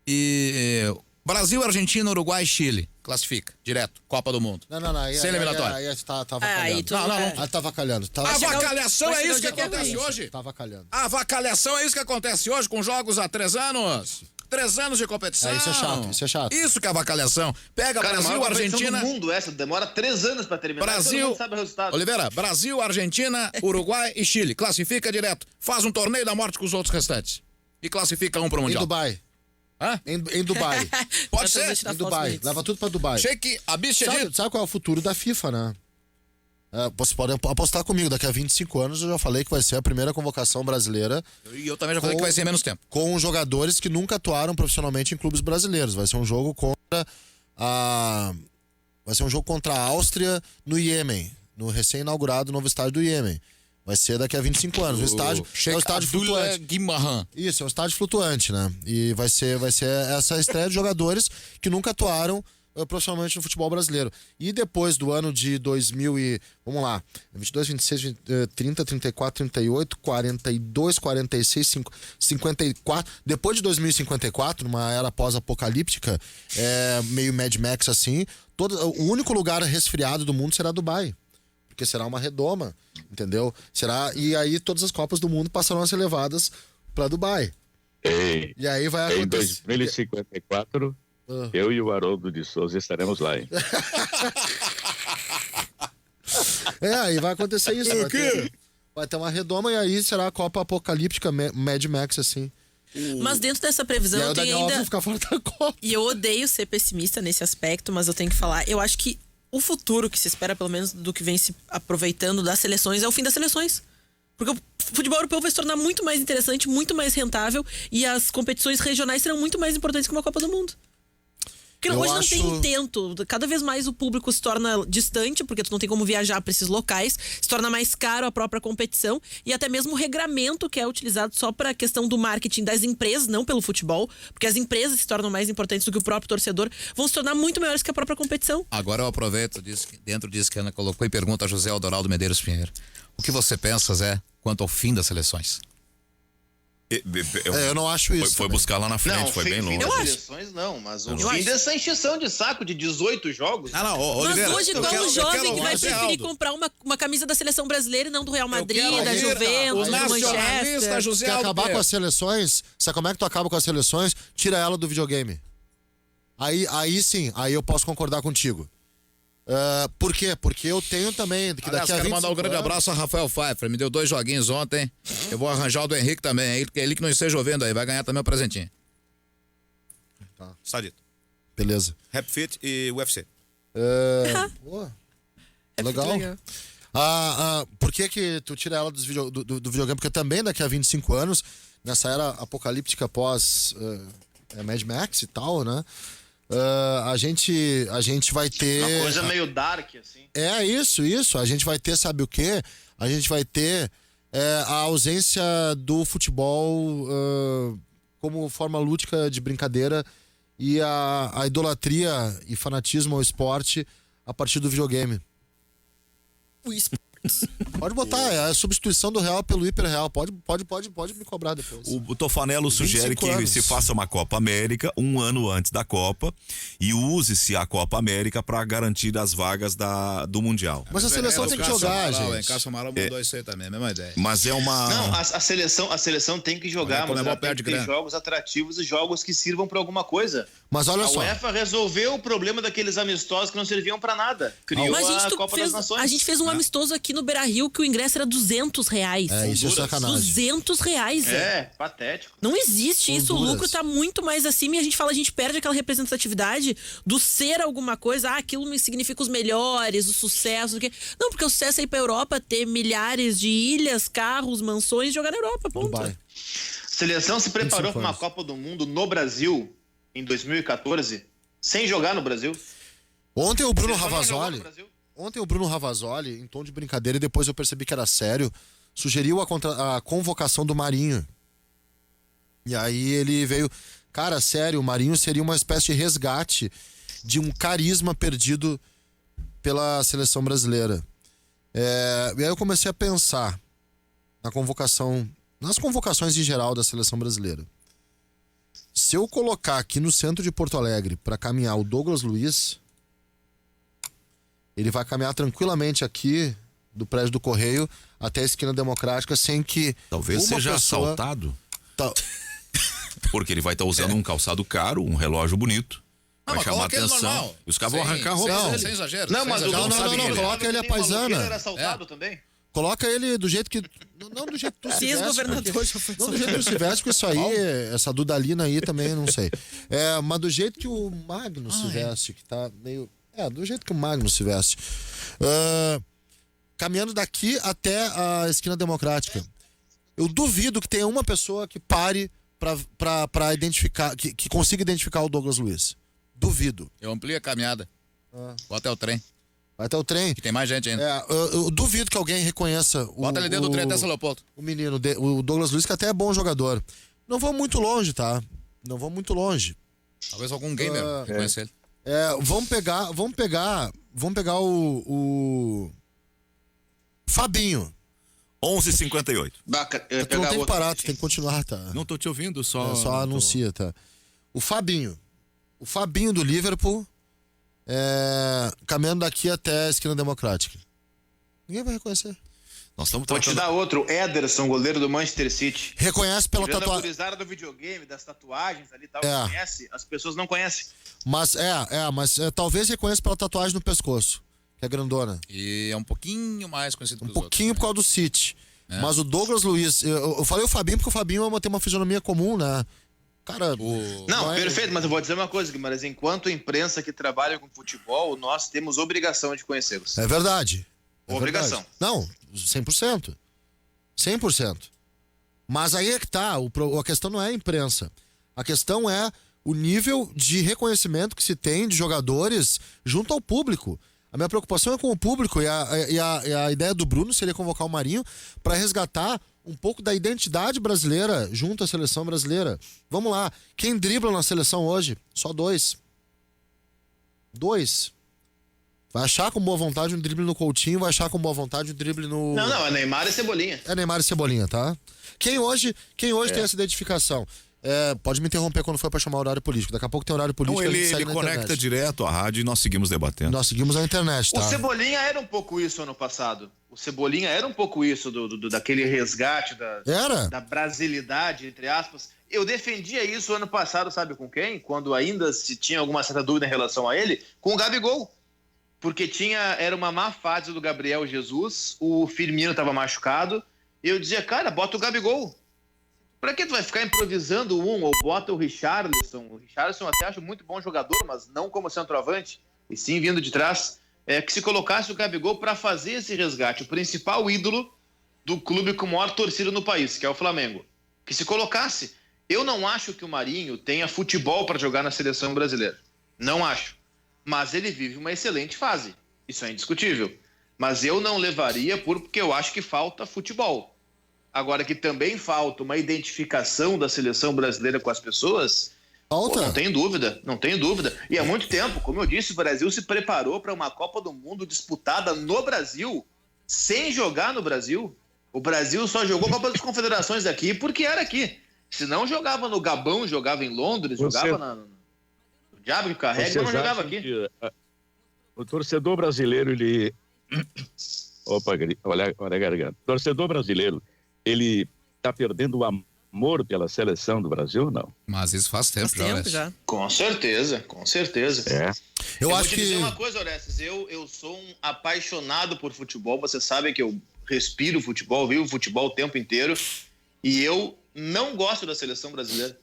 e... Brasil, Argentina, Uruguai e Chile. Classifica, direto. Copa do Mundo. Não. Sem eliminatória. Aí tá avacalhando. Não. Aí tá avacalhando. Avacalhação é isso que acontece hoje? Tá avacalhando. Avacalhação é isso que acontece hoje com jogos há 3 anos. 3 anos de competição. Isso é chato. Isso que é avacalhação. Pega Brasil, Argentina... do mundo essa, demora 3 anos pra terminar. Brasil, todo mundo sabe o resultado. Oliveira, Brasil, Argentina, Uruguai e Chile. Classifica direto. Faz um torneio da morte com os outros restantes. E classifica um pro Mundial. Em Dubai. Hã? Em Dubai. Pode ser. Em Dubai. Leva tudo pra Dubai. Achei que a bicha sabe qual é o futuro da FIFA, né? Você pode apostar comigo, daqui a 25 anos eu já falei que vai ser a primeira convocação brasileira. E eu também já falei que vai ser menos tempo. Com jogadores que nunca atuaram profissionalmente em clubes brasileiros. Vai ser um jogo contra a Áustria no Iêmen, no recém-inaugurado novo estádio do Iêmen. Vai ser daqui a 25 anos. O estádio é um estádio flutuante. Guimarães. Isso, é um estádio flutuante, né? E vai ser essa estreia de jogadores que nunca atuaram profissionalmente no futebol brasileiro. E depois do ano de 2000 e... Vamos lá. 22, 26, 30, 34, 38, 42, 46, 54... Depois de 2054, numa era pós-apocalíptica, meio Mad Max assim, o único lugar resfriado do mundo será Dubai. Porque porque será uma redoma, entendeu? E aí todas as Copas do Mundo passarão a ser levadas para Dubai. E aí vai Em acontecer. 2054, eu e o Haroldo de Souza estaremos lá, hein? Aí vai acontecer isso. Vai ter uma redoma e aí será a Copa apocalíptica Mad Max, assim. Mas dentro dessa previsão, E aí eu o tenho Daniel Alves ainda. vai ficar fora da Copa. E eu odeio ser pessimista nesse aspecto, mas eu tenho que falar. Eu acho que o futuro que se espera, pelo menos do que vem se aproveitando das seleções, é o fim das seleções. Porque o futebol europeu vai se tornar muito mais interessante, muito mais rentável, e as competições regionais serão muito mais importantes que uma Copa do Mundo. Porque hoje não tem intento. Cada vez mais o público se torna distante, porque tu não tem como viajar para esses locais, se torna mais caro a própria competição, e até mesmo o regramento que é utilizado só para a questão do marketing das empresas, não pelo futebol, porque as empresas se tornam mais importantes do que o próprio torcedor, vão se tornar muito maiores que a própria competição. Agora eu aproveito dentro disso que a Ana colocou e pergunto a José Aldoraldo Medeiros Pinheiro. O que você pensa, Zé, quanto ao fim das seleções? Eu não acho isso. Foi buscar lá na frente, foi bem longe. das Eu acho. seleções não, mas o Eu fim acho. dessa encheção de saco de 18 jogos. Não, Mas hoje, qual o jovem que vai Zé preferir Aldo. comprar uma camisa da seleção brasileira e não do Real Madrid, quero da ouvir Juventus, o do nacionalista Manchester? José Quer Aldo acabar Pinheiro. com as seleções? Sabe como é que tu acaba com as seleções? Tira ela do videogame. Aí sim, aí eu posso concordar contigo. Por quê? Porque eu tenho também. Que Aliás, daqui a quero 25 mandar um grande anos- abraço a Rafael Pfeiffer. Me deu 2 joguinhos ontem. Eu vou arranjar o do Henrique também. Ele que não esteja ouvindo aí. Vai ganhar também o presentinho. Está dito. Beleza. Rap Fit e UFC. Pô, É legal. muito legal. Por que tu tira ela do videogame? Porque também daqui a 25 anos, nessa era apocalíptica pós Mad Max e tal, né? A gente vai ter... Uma coisa meio dark, assim. É isso. A gente vai ter, sabe o quê? A gente vai ter a ausência do futebol como forma lúdica de brincadeira e a idolatria e fanatismo ao esporte a partir do videogame. Pode botar, é a substituição do real pelo hiperreal. Pode me cobrar depois. O Tofanello sugere 25 que anos. se faça uma Copa América um ano antes da Copa e use-se a Copa América para garantir as vagas do Mundial. Mas a seleção tem que jogar, gente. Cássio Amaral mandou isso aí também, mesma ideia. Mas é uma... Não, a seleção tem que jogar, mas ela tem que ter jogos atrativos e jogos que sirvam para alguma coisa. Mas olha A só. UEFA resolveu o problema daqueles amistosos que não serviam para nada. Criou Mas a Copa das a Nações. gente fez um amistoso aqui no Beira-Rio que o ingresso era R$200. Isso é sacanagem. R$200, velho. É, patético. Não existe isso, o Honduras. lucro tá muito mais acima e a gente perde aquela representatividade do ser alguma coisa, aquilo me significa os melhores, o sucesso, o quê? Não, porque o sucesso é ir pra Europa, ter milhares de ilhas, carros, mansões e jogar na Europa, ponto. Dubai. Seleção se preparou 25 para uma anos. Copa do Mundo no Brasil em 2014 sem jogar no Brasil. Ontem o Bruno Seleção não jogou no Ravazoli... Brasil. Ontem o Bruno Ravazoli, em tom de brincadeira, e depois eu percebi que era sério, sugeriu a convocação do Marinho. E aí ele veio... Cara, sério, o Marinho seria uma espécie de resgate de um carisma perdido pela seleção brasileira. E aí eu comecei a pensar nas convocações em geral da seleção brasileira. Se eu colocar aqui no centro de Porto Alegre para caminhar o Douglas Luiz... Ele vai caminhar tranquilamente aqui do prédio do Correio até a esquina Democrática sem que Talvez uma seja pessoa... assaltado, Tá- porque ele vai estar usando um calçado caro, um relógio bonito, vai mas chamar coloca ele atenção. normal. E os caras vão arrancar a roupa Não. dele. Sem exagero. Não, sem mas o exagero. não, sabe não, que coloca ele a tem uma paisana. maluqueira, era assaltado também. Coloca ele do jeito que... Não do jeito que tu se veste. Ex-governador já foi Não do jeito que tu se veste, porque isso aí, essa Dudalina aí também, não sei. Mas do jeito que o Magnus se veste, que tá meio... do jeito que o Magnus se veste. Caminhando daqui até a esquina Democrática. Eu duvido que tenha uma pessoa que pare pra identificar, que consiga identificar o Douglas Luiz. Duvido. Eu amplio a caminhada. Bota o trem, Vai até o trem. que tem mais gente ainda. Eu duvido que alguém reconheça Bota ele dentro do trem até São Leopoldo. o menino, o Douglas Luiz, que até é bom jogador. Não vou muito longe, tá? Não vou muito longe. Talvez algum gamer reconheça ele. Vamos pegar o Fabinho. 11h58. Tu não tem que parar, tu tem que continuar, tá? Não tô te ouvindo, só... Só anuncia, tá? O Fabinho do Liverpool, caminhando daqui até a esquina Democrática. Ninguém vai reconhecer. Nós estamos Vou te tratando... dar outro. Ederson, goleiro do Manchester City. Reconhece pela Tirando a tatuagem. gurizada do videogame, das tatuagens ali e tal, É. conhece, as pessoas não conhecem. Mas talvez reconheça pela tatuagem no pescoço, que é grandona. E é um pouquinho mais conhecido que Um os pouquinho outros. por causa do City. Mas o Douglas Luiz, eu falei o Fabinho porque o Fabinho tem uma fisionomia comum, né? Cara, Não, é- perfeito, mas eu vou dizer uma coisa, Guimarães. Enquanto imprensa que trabalha com futebol, nós temos obrigação de conhecê-los. É verdade. É Obrigação. verdade. Não, 100%. 100%. Mas aí é que tá, a questão não é a imprensa. A questão é o nível de reconhecimento que se tem de jogadores junto ao público. A minha preocupação é com o público e a ideia do Bruno seria convocar o Marinho para resgatar um pouco da identidade brasileira junto à seleção brasileira. Vamos lá, quem dribla na seleção hoje? Só 2. 2. Vai achar com boa vontade um drible no Coutinho, vai achar com boa vontade um drible no... Não, é Neymar e Cebolinha. É Neymar e Cebolinha, tá? Quem hoje tem essa identificação? Pode me interromper quando for pra chamar horário político. Daqui a pouco tem horário político. Então a gente ele segue na conecta internet. direto à rádio e nós seguimos debatendo. Nós seguimos a internet, tá? O Cebolinha era um pouco isso ano passado. O Cebolinha era um pouco isso daquele resgate Era? da brasilidade, entre aspas. Eu defendia isso ano passado, sabe com quem? Quando ainda se tinha alguma certa dúvida em relação a ele, com o Gabigol. Porque era uma má fase do Gabriel Jesus, o Firmino estava machucado, e eu dizia, cara, bota o Gabigol. Pra que tu vai ficar improvisando ou bota o Richarlison? O Richarlison até acho muito bom jogador, mas não como centroavante, e sim vindo de trás. Que se colocasse o Gabigol para fazer esse resgate, o principal ídolo do clube com maior torcida no país, que é o Flamengo. Que se colocasse. Eu não acho que o Marinho tenha futebol para jogar na seleção brasileira. Não acho. Mas ele vive uma excelente fase. Isso é indiscutível. Mas eu não levaria porque eu acho que falta futebol. Agora que também falta uma identificação da seleção brasileira com as pessoas, Falta. não tenho dúvida, não tenho dúvida. E há muito tempo, como eu disse, o Brasil se preparou para uma Copa do Mundo disputada no Brasil, sem jogar no Brasil. O Brasil só jogou a Copa das Confederações aqui porque era aqui. Se não jogava no Gabão, jogava em Londres, jogava no diabo que carrega, mas não jogava aqui. O torcedor brasileiro, ele... Opa, olha a garganta. O torcedor brasileiro, ele tá perdendo o amor pela seleção do Brasil, não? Mas isso faz tempo, já. Com certeza, com certeza. Eu acho vou te dizer que... uma coisa, Orestes, eu sou um apaixonado por futebol, você sabe que eu respiro futebol, vivo futebol o tempo inteiro, e eu não gosto da seleção brasileira.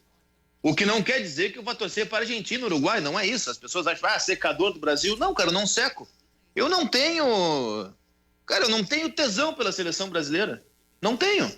O que não quer dizer que eu vou torcer para a Argentina, Uruguai, não é isso. As pessoas acham, secador do Brasil. Não, cara, eu não seco. Eu não tenho tesão pela seleção brasileira. Não tenho.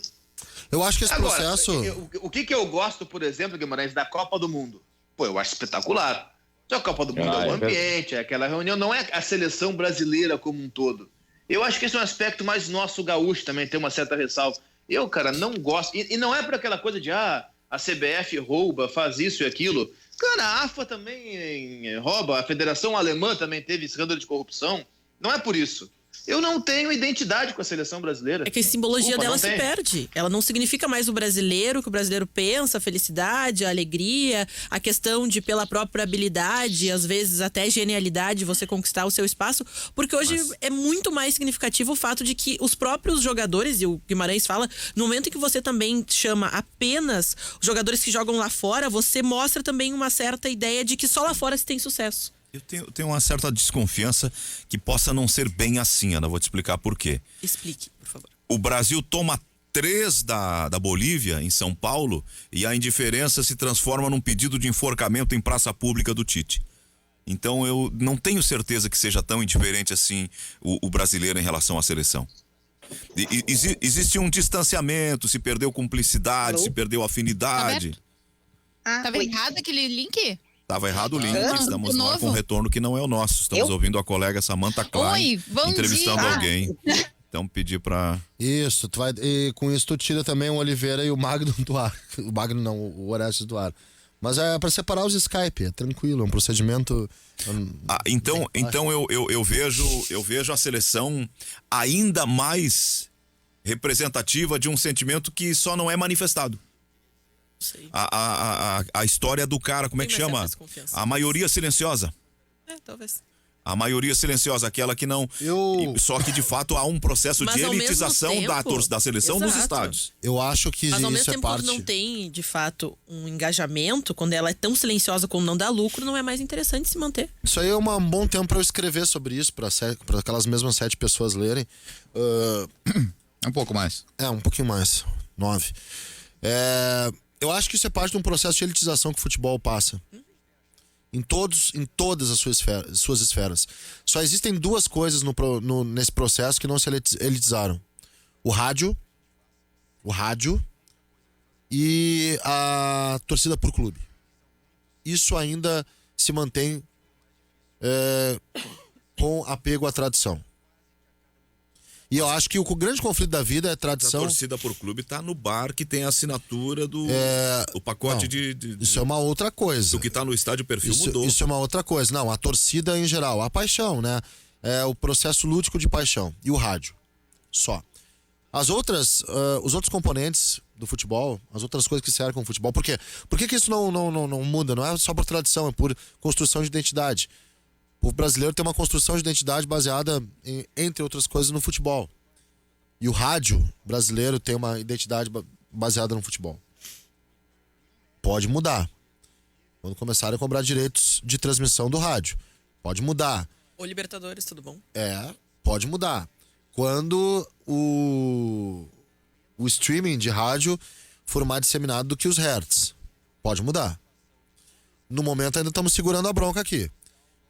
Eu acho que esse Agora, processo... o que eu gosto, por exemplo, Guimarães, da Copa do Mundo? Pô, eu acho espetacular. Só a Copa do Mundo é o ambiente, é aquela reunião, não é a seleção brasileira como um todo. Eu acho que esse é um aspecto mais nosso gaúcho também, tem uma certa ressalva. Eu, cara, não gosto. E não é para aquela coisa de, a CBF rouba, faz isso e aquilo. Cara, a AFA também rouba, a Federação Alemã também teve escândalo de corrupção. Não é por isso. Eu não tenho identidade com a seleção brasileira. É que a simbologia Desculpa, dela não se tem. perde. Ela não significa mais o brasileiro, que o brasileiro pensa, a felicidade, a alegria, a questão de, pela própria habilidade, às vezes até genialidade, você conquistar o seu espaço. Porque hoje é muito mais significativo o fato de que os próprios jogadores, e o Guimarães fala, no momento em que você também chama apenas os jogadores que jogam lá fora, você mostra também uma certa ideia de que só lá fora se tem sucesso. Eu tenho uma certa desconfiança que possa não ser bem assim, Ana. Vou te explicar por quê. Explique, por favor. O Brasil toma 3 da Bolívia, em São Paulo, e a indiferença se transforma num pedido de enforcamento em praça pública do Tite. Então eu não tenho certeza que seja tão indiferente assim o brasileiro em relação à seleção. Existe um distanciamento, se perdeu cumplicidade, se perdeu afinidade. Tava errado aquele link? Estava errado o link, estamos de no ar novo? com um retorno que não é o nosso. Estamos ouvindo a colega Samantha Klein Oi, bom entrevistando dia. alguém. Então pedir pra... Isso, e com isso tu tira também o Oliveira e o Magno do ar. O Magno não, o Orestes do ar. Mas é pra separar os Skype, é tranquilo, é um procedimento... Então eu vejo a seleção ainda mais representativa de um sentimento que só não é manifestado. Sei. A história do cara, como é que Tem mais chama? certa desconfiança. A maioria silenciosa. Talvez. A maioria silenciosa, aquela que não. Só que de fato há um processo Mas, de ao mesmo elitização tempo, da seleção nos exato. estádios. Eu acho que Mas ao mesmo isso é tempo, parte. quando não tem, de fato, um engajamento, quando ela é tão silenciosa como não dá lucro, não é mais interessante se manter. Isso aí é um bom tempo para eu escrever sobre isso, para aquelas mesmas 7 pessoas lerem. Um pouco mais. Um pouquinho mais. 9. Eu acho que isso é parte de um processo de elitização que o futebol passa. Em todas as suas esferas. Só existem 2 coisas nesse processo que não se elitizaram. O rádio e a torcida por clube. Isso ainda se mantém com apego à tradição. E eu acho que o grande conflito da vida é a tradição. A torcida por clube tá no bar que tem a assinatura do o pacote Isso é uma outra coisa. do que tá no estádio, o perfil mudou. Isso é uma outra coisa. Não, a torcida em geral, a paixão, né? É o processo lúdico de paixão e o rádio. Só. Os outros componentes do futebol, as outras coisas que cercam o futebol. Por quê? Por que isso não muda? Não é só por tradição, é por construção de identidade. O brasileiro tem uma construção de identidade baseada, entre outras coisas, no futebol. E o rádio brasileiro tem uma identidade baseada no futebol. Pode mudar. Quando começarem a cobrar direitos de transmissão do rádio. Pode mudar. Ô, Libertadores, tudo bom? Pode mudar. Quando o streaming de rádio for mais disseminado do que os hertz. Pode mudar. No momento ainda estamos segurando a bronca aqui.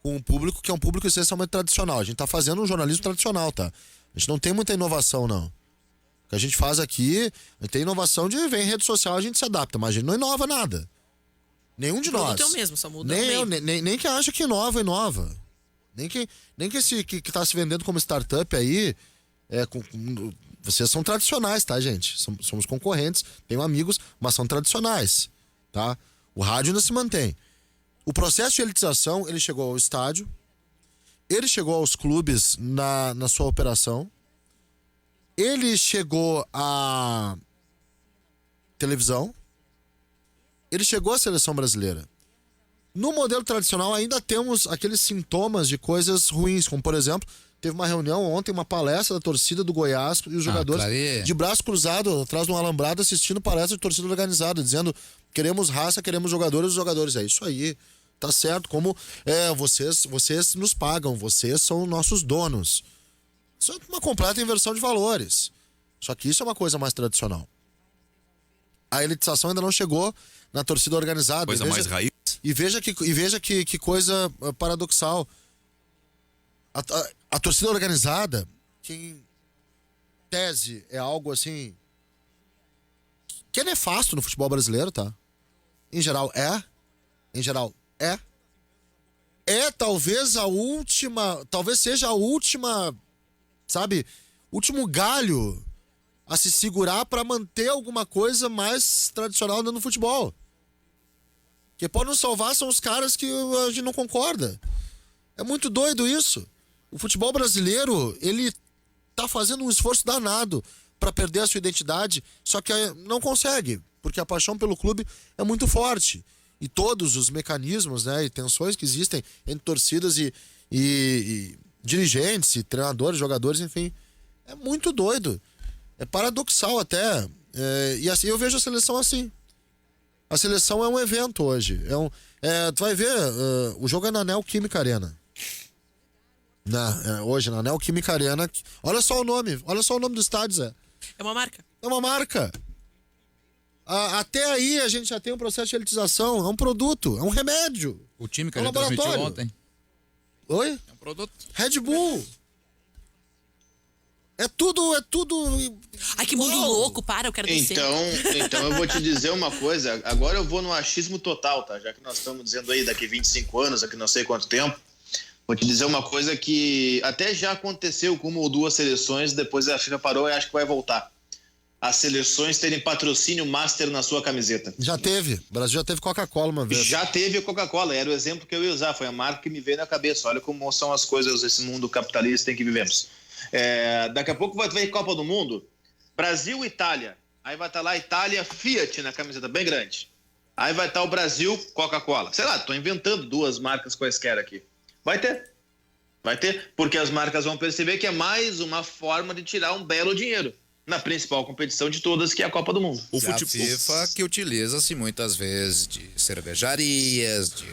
Com um público que é um público essencialmente tradicional. A gente tá fazendo um jornalismo tradicional, tá? A gente não tem muita inovação, não. O que a gente faz aqui, a gente tem inovação de vem em rede social, a gente se adapta, mas a gente não inova nada. Nenhum de nós. O produto é o mesmo, só muda Nem quem acha que inova. Nem que esse que tá se vendendo como startup aí, vocês são tradicionais, tá, gente? Somos concorrentes, tenho amigos, mas são tradicionais, tá? O rádio ainda se mantém. O processo de elitização, ele chegou ao estádio, ele chegou aos clubes na sua operação, ele chegou à televisão, ele chegou à seleção brasileira. No modelo tradicional ainda temos aqueles sintomas de coisas ruins, como por exemplo, teve uma reunião ontem, uma palestra da torcida do Goiás e os jogadores de braço cruzado atrás de um alambrado assistindo palestra de torcida organizada, dizendo queremos raça, queremos jogadores, os jogadores. É isso aí, tá certo, como vocês nos pagam, vocês são nossos donos. Isso é uma completa inversão de valores. Só que isso é uma coisa mais tradicional. A elitização ainda não chegou na torcida organizada. Coisa mais raiz. E veja que coisa paradoxal. A torcida organizada, que em tese é algo assim que é nefasto no futebol brasileiro, tá? Em geral é. Talvez seja a última, sabe? Último galho a se segurar para manter alguma coisa mais tradicional dentro do futebol. Quem pode nos salvar são os caras que a gente não concorda. É muito doido isso. O futebol brasileiro, ele tá fazendo um esforço danado para perder a sua identidade, só que não consegue, porque a paixão pelo clube é muito forte. E todos os mecanismos, né, e tensões que existem entre torcidas e dirigentes, e treinadores, jogadores, enfim, é muito doido. É paradoxal até. E assim, eu vejo a seleção assim. A seleção é um evento hoje. Tu vai ver, o jogo é na Neoquímica Arena. Hoje, na Neoquímica Arena. Olha só o nome do estádio, Zé. É uma marca. É uma marca. Até aí a gente já tem um processo de elitização. É um produto, é um remédio. O time que É a um gente transmitiu laboratório. ontem. Oi? É um produto. Red Bull. É tudo. Ai, que mundo louco, para, eu quero descer. Então eu vou te dizer uma coisa. Agora eu vou no achismo total, tá? Já que nós estamos dizendo aí daqui 25 anos, daqui não sei quanto tempo. Vou te dizer uma coisa que até já aconteceu com uma ou duas seleções, depois a FIFA parou e acho que vai voltar. As seleções terem patrocínio master na sua camiseta. Já teve. O Brasil já teve Coca-Cola uma vez. Já teve a Coca-Cola, era o exemplo que eu ia usar, foi a marca que me veio na cabeça. Olha como são as coisas desse mundo capitalista em que vivemos. Daqui a pouco vai ter Copa do Mundo, Brasil e Itália. Aí vai estar lá Itália, Fiat na camiseta, bem grande. Aí vai estar o Brasil, Coca-Cola. Sei lá, tô inventando duas marcas quaisquer aqui. Vai ter. Vai ter, porque as marcas vão perceber que é mais uma forma de tirar um belo dinheiro na principal competição de todas, que é a Copa do Mundo. A FIFA que utiliza-se muitas vezes de cervejarias, de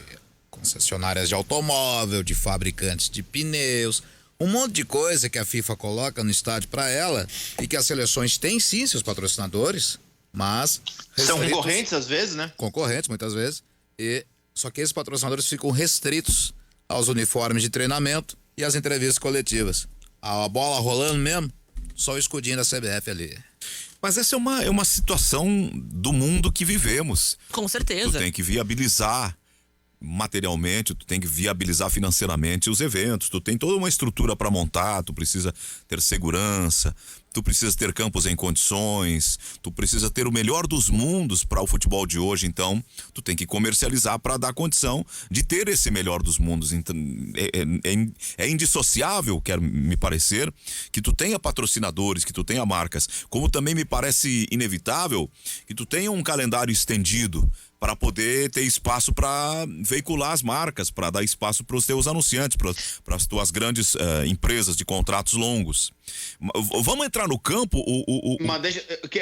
concessionárias de automóvel, de fabricantes de pneus, um monte de coisa que a FIFA coloca no estádio para ela e que as seleções têm sim seus patrocinadores, mas são concorrentes às vezes, né? Concorrentes muitas vezes, só que esses patrocinadores ficam restritos aos uniformes de treinamento e às entrevistas coletivas. A bola rolando mesmo, só o escudinho da CBF ali. Mas essa é uma situação do mundo que vivemos. Com certeza. Tu tem que viabilizar materialmente, tu tem que viabilizar financeiramente os eventos, tu tem toda uma estrutura para montar, tu precisa ter segurança, tu precisa ter campos em condições, tu precisa ter o melhor dos mundos para o futebol de hoje, então tu tem que comercializar para dar condição de ter esse melhor dos mundos. Então, é indissociável, quer me parecer, que tu tenha patrocinadores, que tu tenha marcas, como também me parece inevitável que tu tenha um calendário estendido para poder ter espaço para veicular as marcas, para dar espaço para os teus anunciantes, para as tuas grandes empresas de contratos longos. Vamos entrar no campo?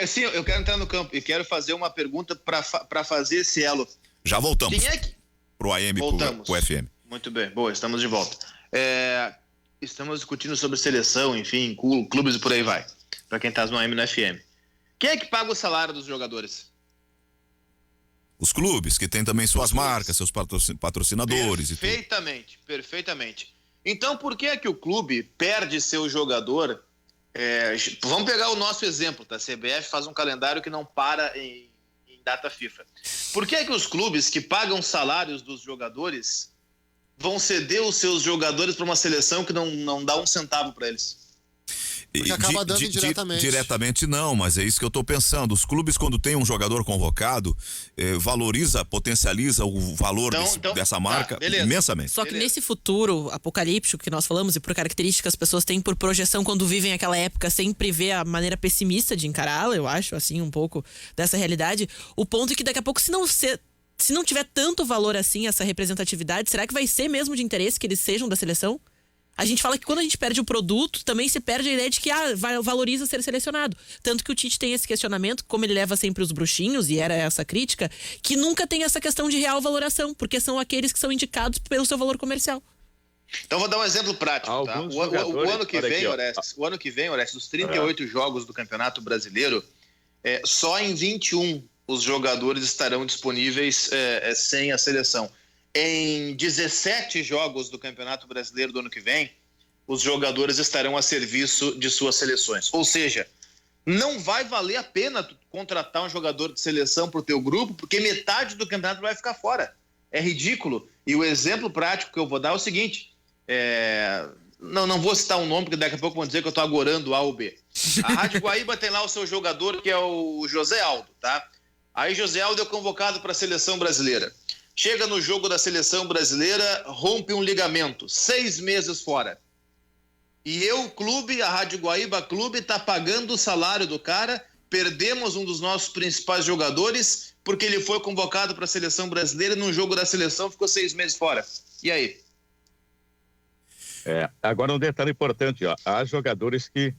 Sim, eu quero entrar no campo e quero fazer uma pergunta para fazer esse elo. Já voltamos. Quem é que... Pro AM, voltamos. pro FM. Muito bem, boa, estamos de volta. Estamos discutindo sobre seleção, enfim, clubes e por aí vai, para quem tá no AM e no FM. Quem é que paga o salário dos jogadores? Os clubes, que têm também suas marcas, seus patrocinadores e tudo. Perfeitamente. Então, por que é que o clube perde seu jogador? Vamos pegar o nosso exemplo, tá? A CBF faz um calendário que não para em data FIFA. Por que é que os clubes que pagam salários dos jogadores vão ceder os seus jogadores para uma seleção que não dá um centavo para eles? Porque acaba dando indiretamente. Diretamente não, mas é isso que eu tô pensando. Os clubes, quando tem um jogador convocado, potencializa o valor dessa marca imensamente. Só que nesse futuro apocalíptico que nós falamos, e por características que as pessoas têm por projeção quando vivem aquela época, sempre vê a maneira pessimista de encará-la, eu acho, assim, um pouco dessa realidade. O ponto é que daqui a pouco, se não tiver tanto valor assim, essa representatividade, será que vai ser mesmo de interesse que eles sejam da seleção? A gente fala que quando a gente perde o produto, também se perde a ideia de que valoriza ser selecionado. Tanto que o Tite tem esse questionamento, como ele leva sempre os bruxinhos, e era essa crítica, que nunca tem essa questão de real valoração, porque são aqueles que são indicados pelo seu valor comercial. Então vou dar um exemplo prático, tá? O ano que vem, Orestes, dos 38 jogos do Campeonato Brasileiro, só em 21 os jogadores estarão disponíveis sem a seleção. Em 17 jogos do Campeonato Brasileiro do ano que vem, os jogadores estarão a serviço de suas seleções. Ou seja, não vai valer a pena contratar um jogador de seleção para o teu grupo, porque metade do campeonato vai ficar fora. É ridículo. E o exemplo prático que eu vou dar é o seguinte, não vou citar um nome, porque daqui a pouco vão dizer que eu estou agorando A ou B. A Rádio Guaíba tem lá o seu jogador, que é o José Aldo, tá? Aí José Aldo é convocado para a seleção brasileira. Chega no jogo da seleção brasileira, rompe um ligamento, 6 meses fora. E o clube, a Rádio Guaíba Clube, está pagando o salário do cara, perdemos um dos nossos principais jogadores, porque ele foi convocado para a seleção brasileira e num jogo da seleção ficou 6 meses fora. E aí? Agora um detalhe importante, ó. Há jogadores que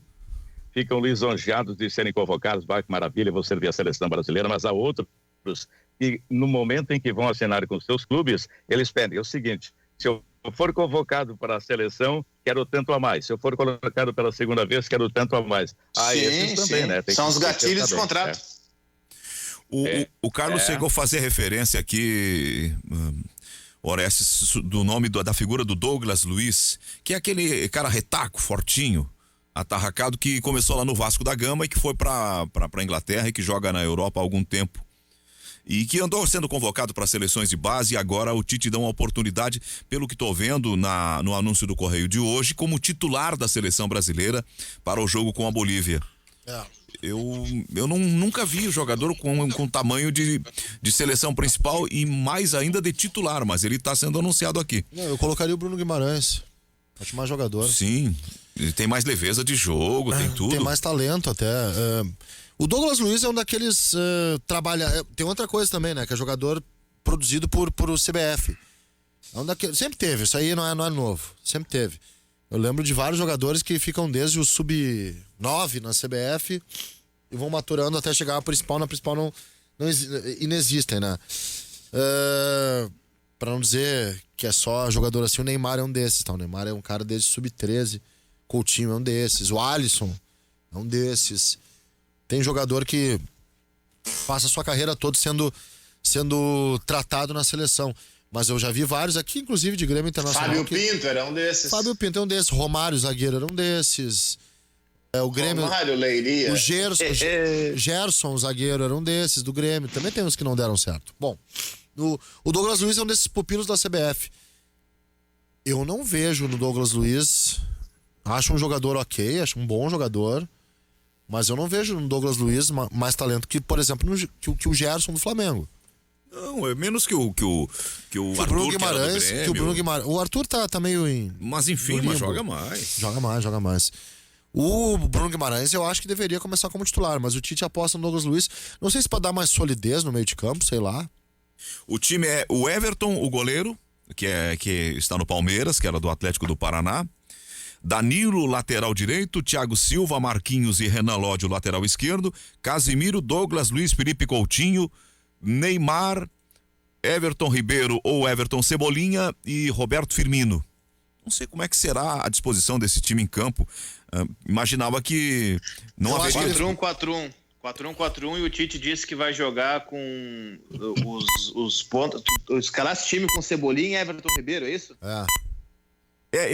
ficam lisonjeados de serem convocados, vai que maravilha, vou servir a seleção brasileira, mas há outros e no momento em que vão assinar com seus clubes, eles pedem o seguinte: se eu for convocado para a seleção, quero tanto a mais. Se eu for colocado pela segunda vez, quero tanto a mais. Esses também, né? São os gatilhos de contrato. O Carlos chegou a fazer referência aqui, Orestes, do nome da figura do Douglas Luiz, que é aquele cara retaco, fortinho, atarracado, que começou lá no Vasco da Gama e que foi para a Inglaterra e que joga na Europa há algum tempo. E que andou sendo convocado para seleções de base, e agora o Tite dá uma oportunidade, pelo que estou vendo no anúncio do Correio de hoje, como titular da seleção brasileira para o jogo com a Bolívia. Eu nunca vi o jogador com tamanho de seleção principal e mais ainda de titular, mas ele está sendo anunciado aqui. Eu colocaria o Bruno Guimarães. Acho mais jogador. Sim, ele tem mais leveza de jogo, tem tudo. Tem mais talento até. O Douglas Luiz é um daqueles tem outra coisa também, né? Que é jogador produzido por o CBF. É um daqueles, sempre teve, isso aí não é novo. Sempre teve. Eu lembro de vários jogadores que ficam desde o sub-9 na CBF e vão maturando até chegar à principal. Na principal não inexistem, né? Pra não dizer que é só jogador assim, o Neymar é um desses, tá? O Neymar é um cara desde sub-13, Coutinho é um desses, o Alisson é um desses. Tem jogador que passa a sua carreira toda sendo tratado na seleção. Mas eu já vi vários aqui, inclusive de Grêmio Internacional. Fábio Pinto era um desses. Fábio Pinto é um desses. Romário, zagueiro, era um desses. O Grêmio. Romário, Leiria. O Gerson, zagueiro, era um desses, do Grêmio. Também tem uns que não deram certo. Bom, o Douglas Luiz é um desses pupilos da CBF. Eu não vejo no Douglas Luiz. Acho um jogador ok, acho um bom jogador. Mas eu não vejo no Douglas Luiz mais talento que, por exemplo, que o Gerson do Flamengo. Não, é menos que o Arthur, Bruno que era do Guimarães, Grêmio. que o Bruno Guimarães. O Arthur tá meio em. Mas enfim, no mas limbo. joga mais. Joga mais. O Bruno Guimarães eu acho que deveria começar como titular, mas o Tite aposta no Douglas Luiz. Não sei se pra dar mais solidez no meio de campo, sei lá. O time é o Everton, o goleiro, que está no Palmeiras, que era do Atlético do Paraná. Danilo, lateral direito, Thiago Silva, Marquinhos e Renan Lodge, o lateral esquerdo. Casimiro, Douglas Luiz, Felipe Coutinho, Neymar, Everton Ribeiro ou Everton Cebolinha e Roberto Firmino. Não sei como é que será a disposição desse time em campo. Imaginava que não Eu acho haveria... que 4-1-4-1. 4-1-4-1 e o Tite disse que vai jogar com os pontos. Escalasse time com Cebolinha e Everton Ribeiro, é isso?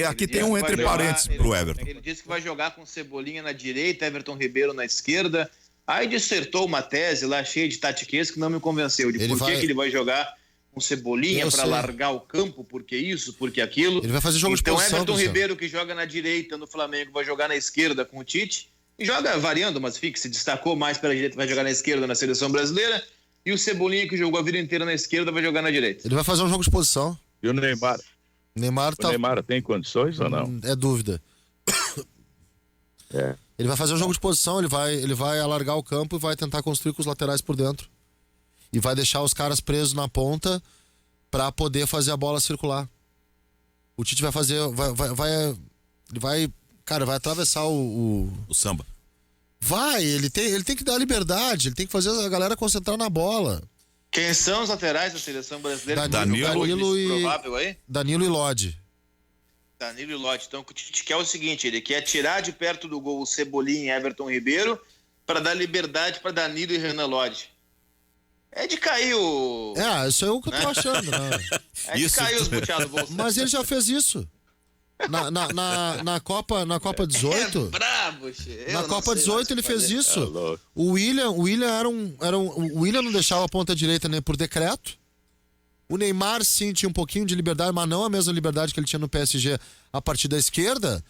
Aqui Ele tem disse um que vai entre jogar- parênteses pro Everton. Ele disse que vai jogar com Cebolinha na direita, Everton Ribeiro na esquerda. Aí dissertou uma tese lá cheia de tatiquez que não me convenceu. De por que que ele vai jogar com Cebolinha Eu para sei. largar o campo, porque isso, porque aquilo. Ele vai fazer jogo de então, posição, Everton Luciano. Ribeiro, que joga na direita no Flamengo, vai jogar na esquerda com o Tite. E joga variando, mas fica, se destacou mais pela direita, vai jogar na esquerda na seleção brasileira. E o Cebolinha, que jogou a vida inteira na esquerda, vai jogar na direita. Ele vai fazer um jogo de posição. E o Neymar? Neymar tá. O Neymar tem condições ou não? É dúvida. É. Ele vai fazer um jogo de posição, ele vai alargar o campo e vai tentar construir com os laterais por dentro. E vai deixar os caras presos na ponta pra poder fazer a bola circular. O Tite vai fazer. Ele vai. Cara, vai atravessar o. O samba. Ele tem que dar liberdade, ele tem que fazer a galera concentrar na bola. Quem são os laterais da seleção brasileira? Danilo e- Provável aí? Danilo e Lodge. Danilo e Lodge. Então, o que o Tite quer é o seguinte: ele quer tirar de perto do gol o Cebolinha e Everton Ribeiro para dar liberdade para Danilo e Renan Lodge. É de cair o. Isso é o que eu tô achando, né? É de Isso. cair os boteados do bolso. Mas ele já fez isso. Na Copa 18. É brabo, che. Na Copa 18 ele fez isso. É louco. O William o William não deixava a ponta direita, né, por decreto. O Neymar sim tinha um pouquinho de liberdade, mas não a mesma liberdade que ele tinha no PSG a partir da esquerda.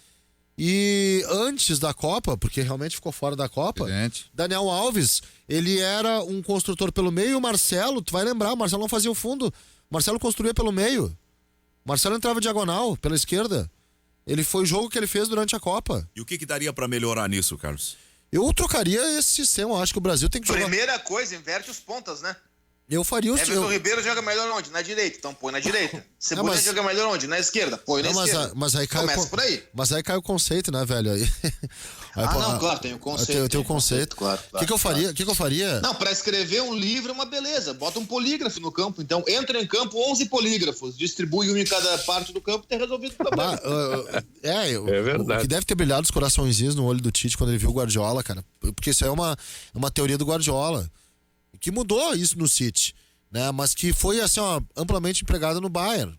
E antes da Copa, porque realmente ficou fora da Copa, Evidente. Daniel Alves, ele era um construtor pelo meio e o Marcelo, tu vai lembrar, o Marcelo não fazia o fundo. O Marcelo construía pelo meio. O Marcelo entrava diagonal, pela esquerda. Ele foi o jogo que ele fez durante a Copa. E o que daria pra melhorar nisso, Carlos? Eu trocaria esse sistema, eu acho que o Brasil tem que jogar. Primeira coisa, inverte os pontas, né? Eu faria o Everton Ribeiro joga melhor onde? Na direita. Então põe na direita. Cebolinha joga melhor onde? Na esquerda. Põe na esquerda. Mas aí cai Começa por aí. Mas aí cai o conceito, né, velho? Aí Não, claro, tem o conceito. Tem o conceito. Claro. O que eu faria? Não, pra escrever um livro é uma beleza. Bota um polígrafo no campo. Então, entra em campo 11 polígrafos. Distribui um em cada parte do campo e tem resolvido o problema. É verdade. O que deve ter brilhado os coraçõezinhos no olho do Tite quando ele viu o Guardiola, cara. Porque isso aí é uma teoria do Guardiola. Que mudou isso no City, né? Mas que foi, assim, amplamente empregada no Bayern.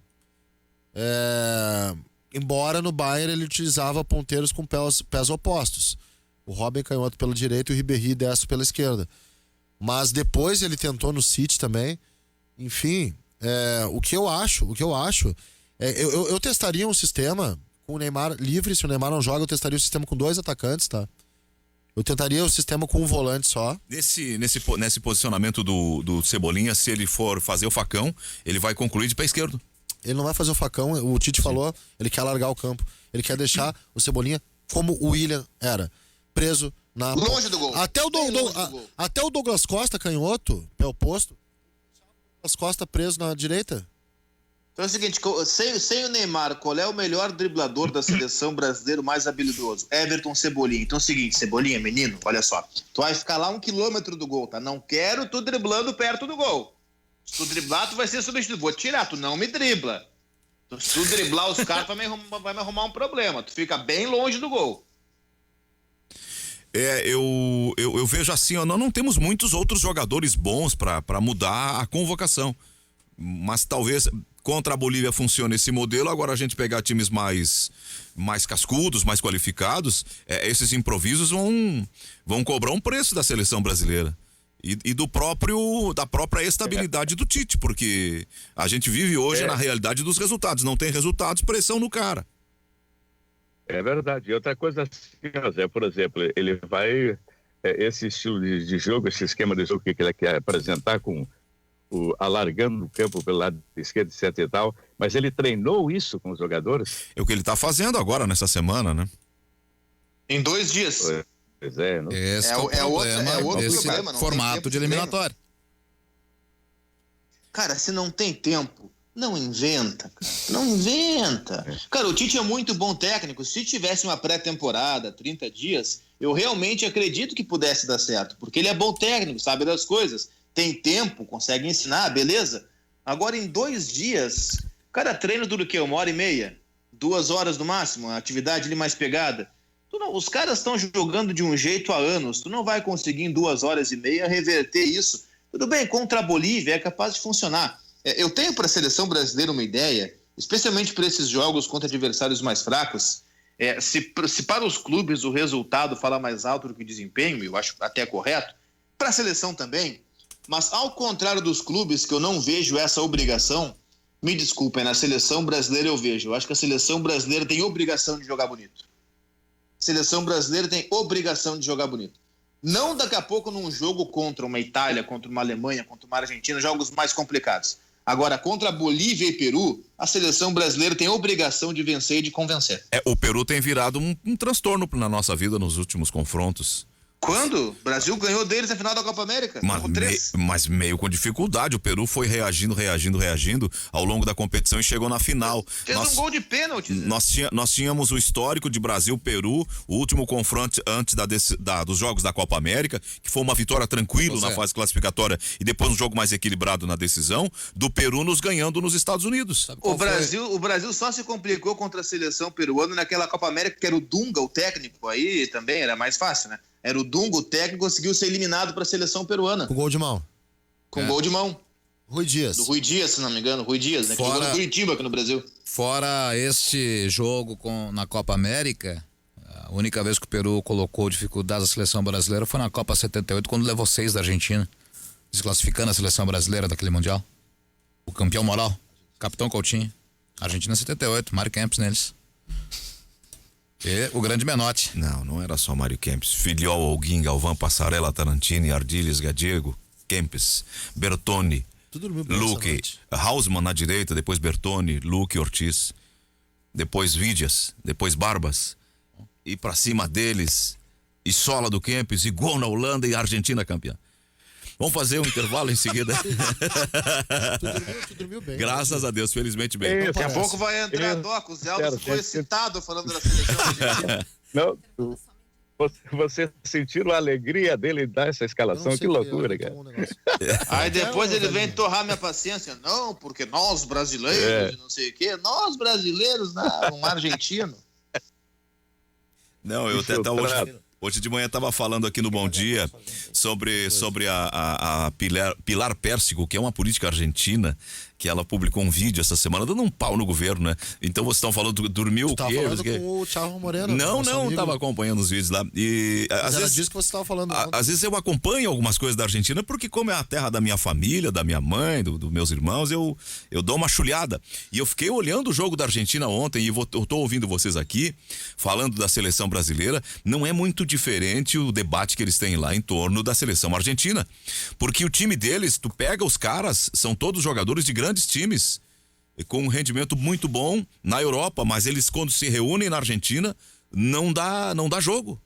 Embora no Bayern ele utilizava ponteiros com pés opostos. O Robben canhoto pela direita e o Ribéry destro pela esquerda. Mas depois ele tentou no City também. Enfim, o que eu acho eu testaria um sistema com o Neymar livre. Se o Neymar não joga, eu testaria o sistema com 2 atacantes, tá? Eu tentaria o sistema com um volante só. Nesse posicionamento do Cebolinha, se ele for fazer o facão, ele vai concluir de pé esquerdo. Ele não vai fazer o facão, o Tite falou, ele quer alargar o campo. Ele quer deixar o Cebolinha como o William era, preso na... Longe do gol. Até o Douglas Costa, canhoto, pé oposto, Douglas Costa preso na direita. Então é o seguinte, sem o Neymar, qual é o melhor driblador da seleção brasileira mais habilidoso? Everton Cebolinha. Então é o seguinte, Cebolinha, menino, olha só. Tu vai ficar lá 1 quilômetro do gol, tá? Não quero tu driblando perto do gol. Se tu driblar, tu vai ser substituído. Vou tirar, tu não me dribla. Se tu driblar os caras, vai me arrumar um problema. Tu fica bem longe do gol. Eu vejo assim, ó, nós não temos muitos outros jogadores bons para mudar a convocação. Mas talvez contra a Bolívia funcione esse modelo. Agora a gente pegar times mais cascudos, mais qualificados, esses improvisos vão cobrar um preço da seleção brasileira. E da própria estabilidade do Tite, porque a gente vive hoje na realidade dos resultados. Não tem resultados, pressão no cara. É verdade. E outra coisa assim, Zé, por exemplo, ele vai... esse estilo de jogo, esse esquema de jogo que ele quer apresentar com alargando o campo pelo lado esquerdo, etc e tal, mas ele treinou isso com os jogadores? É o que ele está fazendo agora, nessa semana, né? Em 2 dias. Pois é. Não? Esse é o problema, esse problema, formato de eliminatório. Cara, se não tem tempo, não inventa, cara. Não inventa. Cara, o Tite é muito bom técnico. Se tivesse uma pré-temporada, 30 dias, eu realmente acredito que pudesse dar certo, porque ele é bom técnico, sabe das coisas. Tem tempo, consegue ensinar, beleza? Agora, em 2 dias, cada treino dura o quê? 1h30? 2 horas no máximo, a atividade ali mais pegada. Os caras estão jogando de um jeito há anos. Tu não vai conseguir em 2h30 reverter isso. Tudo bem, contra a Bolívia é capaz de funcionar. Eu tenho para a seleção brasileira uma ideia, especialmente para esses jogos contra adversários mais fracos. Se para os clubes o resultado fala mais alto do que o desempenho, eu acho até correto, para a seleção também. Mas ao contrário dos clubes, que eu não vejo essa obrigação, me desculpem, na seleção brasileira eu vejo. Eu acho que a seleção brasileira tem obrigação de jogar bonito. Seleção brasileira tem obrigação de jogar bonito. Não daqui a pouco num jogo contra uma Itália, contra uma Alemanha, contra uma Argentina, jogos mais complicados. Agora, contra a Bolívia e Peru, a seleção brasileira tem obrigação de vencer e de convencer. O Peru tem virado um transtorno na nossa vida nos últimos confrontos. Quando? O Brasil ganhou deles na final da Copa América. Mas meio com dificuldade. O Peru foi reagindo ao longo da competição e chegou na final. Fez um gol de pênalti. Nós tínhamos o histórico de Brasil-Peru, o último confronto antes dos jogos da Copa América, que foi uma vitória tranquila na fase classificatória e depois um jogo mais equilibrado na decisão, do Peru nos ganhando nos Estados Unidos. O Brasil só se complicou contra a seleção peruana naquela Copa América, que era o Dunga, o técnico, aí também era mais fácil, né? Era o Dunga, o técnico, conseguiu ser eliminado para a seleção peruana. Com gol de mão. Gol de mão. Rui Dias. Do Rui Dias, se não me engano. Rui Dias, né? Que jogou no Curitiba aqui no Brasil. Fora este jogo na Copa América, a única vez que o Peru colocou dificuldades à seleção brasileira foi na Copa 78, quando levou 6 da Argentina, desclassificando a seleção brasileira daquele Mundial. O campeão moral, Capitão Coutinho. Argentina 78, Mário Kempis neles. E o grande Menotti. Não era só Mário Kempis. Filiol, Holguín, Galvão, Passarella, Tarantini, Ardilhas, Gadiego, Kempis, Bertoni, Luque, Hausmann na direita, depois Bertoni, Luque, Ortiz, depois Vidias, depois Barbas, e pra cima deles, e sola do Kempis, e gol na Holanda e Argentina campeã. Vamos fazer um intervalo em seguida. Tu dormiu bem. Graças a Deus, felizmente bem. Daqui a pouco vai entrar Doc. O Zé Alves foi excitado falando da seleção. Não, você sentiram a alegria dele dar essa escalação? Que loucura, cara. Aí depois ele vem torrar minha paciência. Não, porque nós brasileiros, não sei o quê. Nós brasileiros, não, um argentino. Não, eu até hoje de manhã estava falando aqui no Bom Dia sobre a Pilar Pérsico, que é uma política argentina, que ela publicou um vídeo essa semana dando um pau no governo, né? Então vocês estão falando, dormiu o quê? Falando com o Thiago Moreno. Não, estava acompanhando os vídeos lá. E às vezes disso que você estava falando. Às vezes eu acompanho algumas coisas da Argentina, porque como é a terra da minha família, da minha mãe, dos meus irmãos, eu dou uma chulhada. E eu fiquei olhando o jogo da Argentina ontem e eu tô ouvindo vocês aqui falando da seleção brasileira. Não é muito diferente o debate que eles têm lá em torno da seleção argentina, porque o time deles, tu pega os caras, são todos jogadores de grandes times, com um rendimento muito bom na Europa, mas eles quando se reúnem na Argentina, não dá jogo.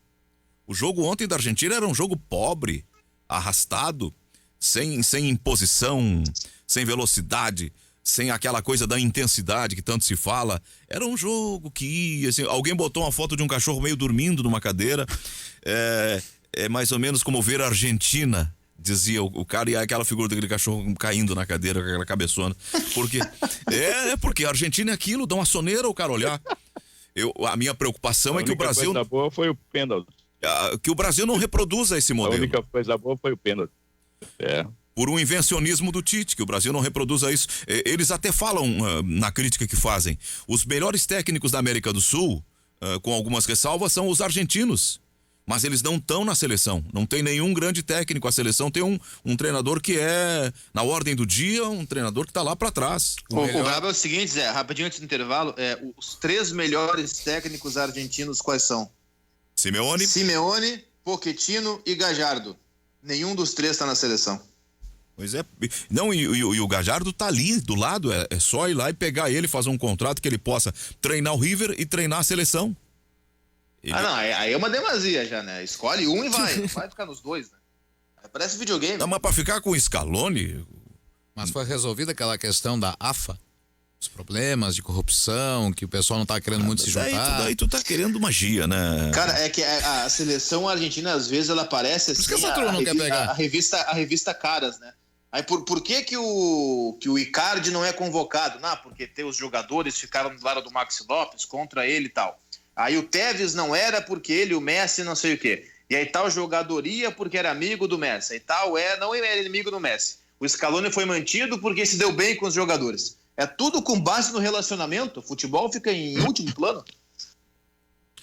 O jogo ontem da Argentina era um jogo pobre, arrastado, sem imposição, sem velocidade. sem aquela coisa da intensidade que tanto se fala. Era um jogo que ia, assim, alguém botou uma foto de um cachorro meio dormindo numa cadeira. É mais ou menos como ver a Argentina, dizia o cara, e aquela figura daquele cachorro caindo na cadeira com aquela cabeçona. Porque porque a Argentina é aquilo, dá uma soneira o cara olhar. A minha preocupação é que o Brasil... A única coisa boa foi o pênalti. Que o Brasil não reproduza esse modelo. A única coisa boa foi o pênalti. Por um invencionismo do Tite, que o Brasil não reproduza isso. Eles até falam na crítica que fazem. Os melhores técnicos da América do Sul, com algumas ressalvas, são os argentinos. Mas eles não estão na seleção. Não tem nenhum grande técnico. A seleção tem um treinador que é, na ordem do dia, um treinador que está lá para trás. O brabo é o seguinte, Zé, rapidinho antes do intervalo, os 3 melhores técnicos argentinos quais são? Simeone, Pochettino e Gallardo. Nenhum dos 3 está na seleção. Pois é. Não, e o Gallardo tá ali do lado. É só ir lá e pegar ele, fazer um contrato que ele possa treinar o River e treinar a seleção. Não, aí é uma demasia já, né? Escolhe um e vai. Não vai ficar nos 2, né? Parece videogame. Não, mas pra ficar com o Scaloni... Mas foi resolvida aquela questão da AFA? Os problemas de corrupção, que o pessoal não tá querendo muito se juntar. Daí tu tá querendo magia, né? Cara, é que a seleção argentina, às vezes, ela parece assim... Por que essa turma não quer pegar? A revista Caras, né? Aí por que o Icardi não é convocado? Não, porque os jogadores ficaram do lado do Maxi Lopes contra ele e tal. Aí o Tevez não era porque ele, o Messi, não sei o quê. E aí tal jogador ia porque era amigo do Messi. E tal não era inimigo do Messi. O Scaloni foi mantido porque se deu bem com os jogadores. É tudo com base no relacionamento. O futebol fica em último plano.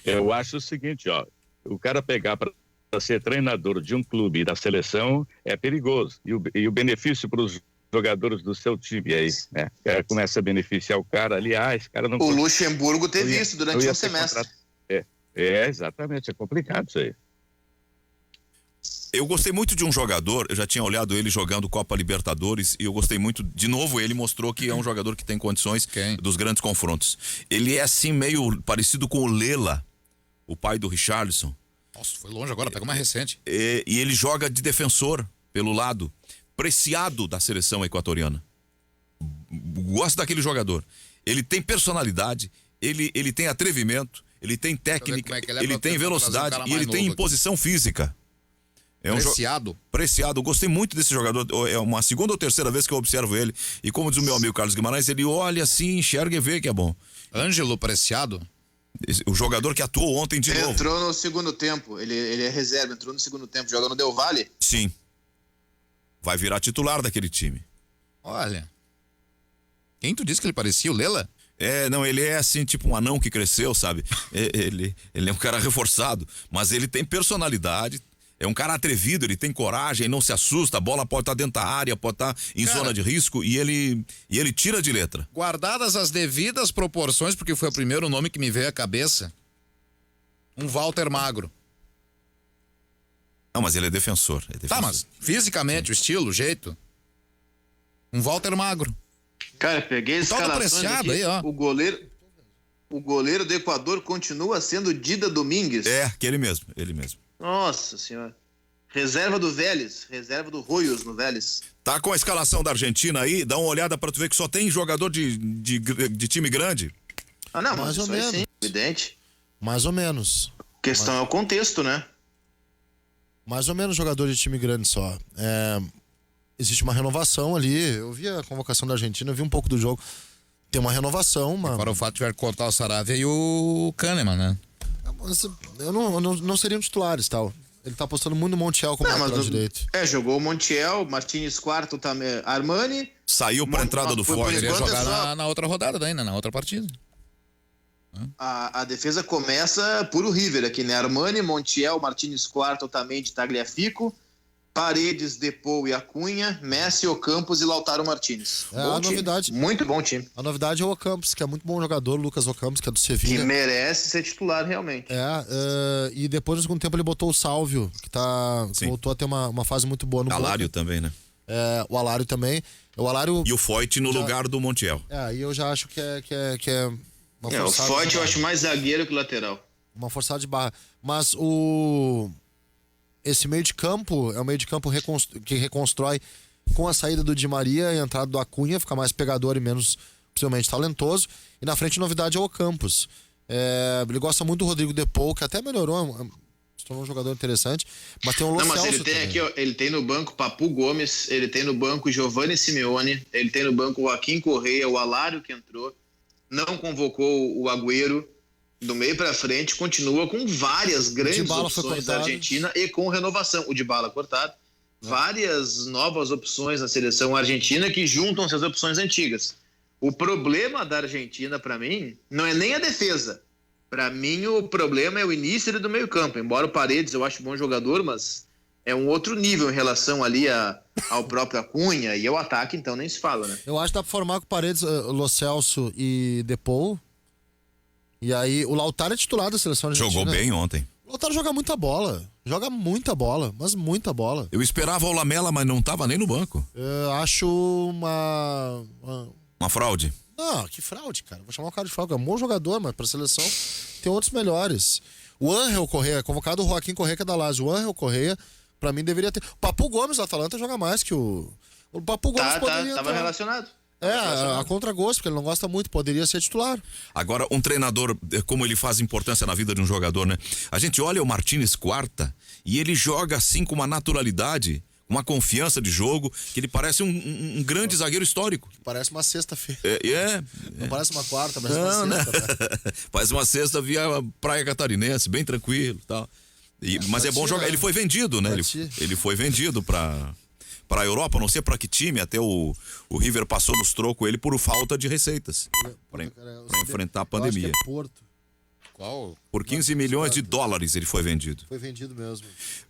Eu acho o seguinte, ó. O cara pegar para ser treinador de um clube e da seleção é perigoso. E o benefício para os jogadores do seu time aí, né? O cara começa a beneficiar o cara, aliás, cara não... O Luxemburgo teve isso durante um semestre. Exatamente, é complicado isso aí. Eu gostei muito de um jogador, eu já tinha olhado ele jogando Copa Libertadores e eu gostei muito, de novo ele mostrou que é um jogador que tem condições dos grandes confrontos. Ele é assim meio parecido com o Lela, o pai do Richarlison. Nossa, foi longe agora, pega uma recente. E ele joga de defensor pelo lado, Preciado da seleção equatoriana. Gosto daquele jogador. Ele tem personalidade, ele tem atrevimento, ele tem técnica, ele tem velocidade e ele tem imposição física. Preciado. Gostei muito desse jogador. É uma segunda ou terceira vez que eu observo ele. E como diz o meu amigo Carlos Guimarães, ele olha assim, enxerga e vê que é bom. Ângelo Preciado? O jogador que atuou ontem de novo. Entrou no segundo tempo. Ele é reserva, entrou no segundo tempo. Jogando no Del Valle? Sim. Vai virar titular daquele time. Olha. Quem tu disse que ele parecia? O Lela? Não, ele é assim, tipo um anão que cresceu, sabe? Ele é um cara reforçado, mas ele tem personalidade, é um cara atrevido, ele tem coragem, não se assusta, a bola pode estar dentro da área, pode estar em zona de risco e ele tira de letra. Guardadas as devidas proporções, porque foi o primeiro nome que me veio à cabeça, um Walter Magro. Não, mas ele é defensor. Tá, mas fisicamente, o estilo, o jeito. Um Walter Magro. Cara, peguei esse cara Preciado aí, ó. O goleiro do Equador continua sendo Dida Domingues. Ele mesmo. Nossa senhora. Reserva do Vélez, reserva do Royos no Vélez. Tá com a escalação da Argentina aí, dá uma olhada pra tu ver que só tem jogador de time grande. Não, mas mais ou isso menos. aí sim, evidente. Mais ou menos. A questão é o contexto, né? Mais ou menos jogador de time grande só. Existe uma renovação ali. Eu vi a convocação da Argentina, eu vi um pouco do jogo. Tem uma renovação, mano. Agora o fato de tiver que cortar o Saravia e o Kahneman, né? Eu não seriam titulares, tal. Ele tá apostando muito no Montiel como lateral direito. Jogou o Montiel, Martínez Quarto também, Armani. Saiu pra entrada do Fogg. Ele ia jogar na outra rodada daí, né? Na outra partida. A defesa começa por o River aqui, né? Armani, Montiel, Martínez Quarto também de Tagliafico, Paredes, Depou e Acunha, Messi, Ocampos e Lautaro Martínez. A novidade. Muito bom time. A novidade é o Ocampos, que é muito bom jogador, Lucas Ocampos, que é do Sevilla. Que merece ser titular realmente. E depois, no segundo tempo, ele botou o Sálvio, que voltou a ter uma fase muito boa no Alário também, né? O Alário também. E o Foyt no lugar do Montiel. E eu já acho que é uma forçada. O Foyt eu acho mais zagueiro que lateral. Uma forçada de barra. Mas esse meio de campo é um meio de campo que reconstrói Com a saída do Di Maria e a entrada do Acunha, fica mais pegador e menos, possivelmente, talentoso. E na frente, novidade é o Campos. Ele gosta muito do Rodrigo De Paul, que até melhorou, se tornou um jogador interessante. Mas tem o Lo Não, mas Celso ele tem também. aqui, ó, ele tem no banco Papu Gomes, ele tem no banco Giovanni Simeone, ele tem no banco o Joaquim Correia, o Alário que entrou, não convocou o Agüero. Do meio para frente, continua com várias grandes opções da Argentina e com renovação. O Dybala cortado. Várias novas opções na seleção argentina que juntam-se às opções antigas. O problema da Argentina, para mim, não é nem a defesa. Para mim, o problema é o início do meio campo. Embora o Paredes eu acho bom jogador, mas é um outro nível em relação ali ao próprio Acunha. E ao ataque, então, nem se fala, né? Eu acho que dá pra formar com o Paredes, Lo Celso e De Paul. E aí, o Lautaro é titular da seleção argentina. Jogou bem ontem. O Lautaro joga muita bola. Joga muita bola, mas muita bola. Eu esperava o Lamela, mas não tava nem no banco. Eu acho Uma fraude. Não, que fraude, cara. Vou chamar o cara de fraude. É um bom jogador, mas pra seleção tem outros melhores. O Ángel Correia, convocado o Joaquim Correia, que é da Lazio. O Ángel Correia, pra mim, deveria ter. O Papu Gomes, do Atalanta, joga mais que o Papu Gomes poderia Tava relacionado. a contragosto, porque ele não gosta muito, poderia ser titular. Agora, um treinador, como ele faz importância na vida de um jogador, né? A gente olha o Martínez Quarta e ele joga assim com uma naturalidade, uma confiança de jogo, que ele parece um grande zagueiro histórico. Parece uma sexta-feira. Não parece uma quarta, parece uma sexta. Parece uma sexta via Praia Catarinense, bem tranquilo e tal. Mas é bom jogar. Ele foi vendido, né? Ele foi vendido para a Europa, não sei para que time, até o River passou nos trocos ele por falta de receitas para enfrentar a pandemia. Eu acho que é Porto. Qual? Por 15 milhões de dólares ele foi vendido. Foi vendido mesmo.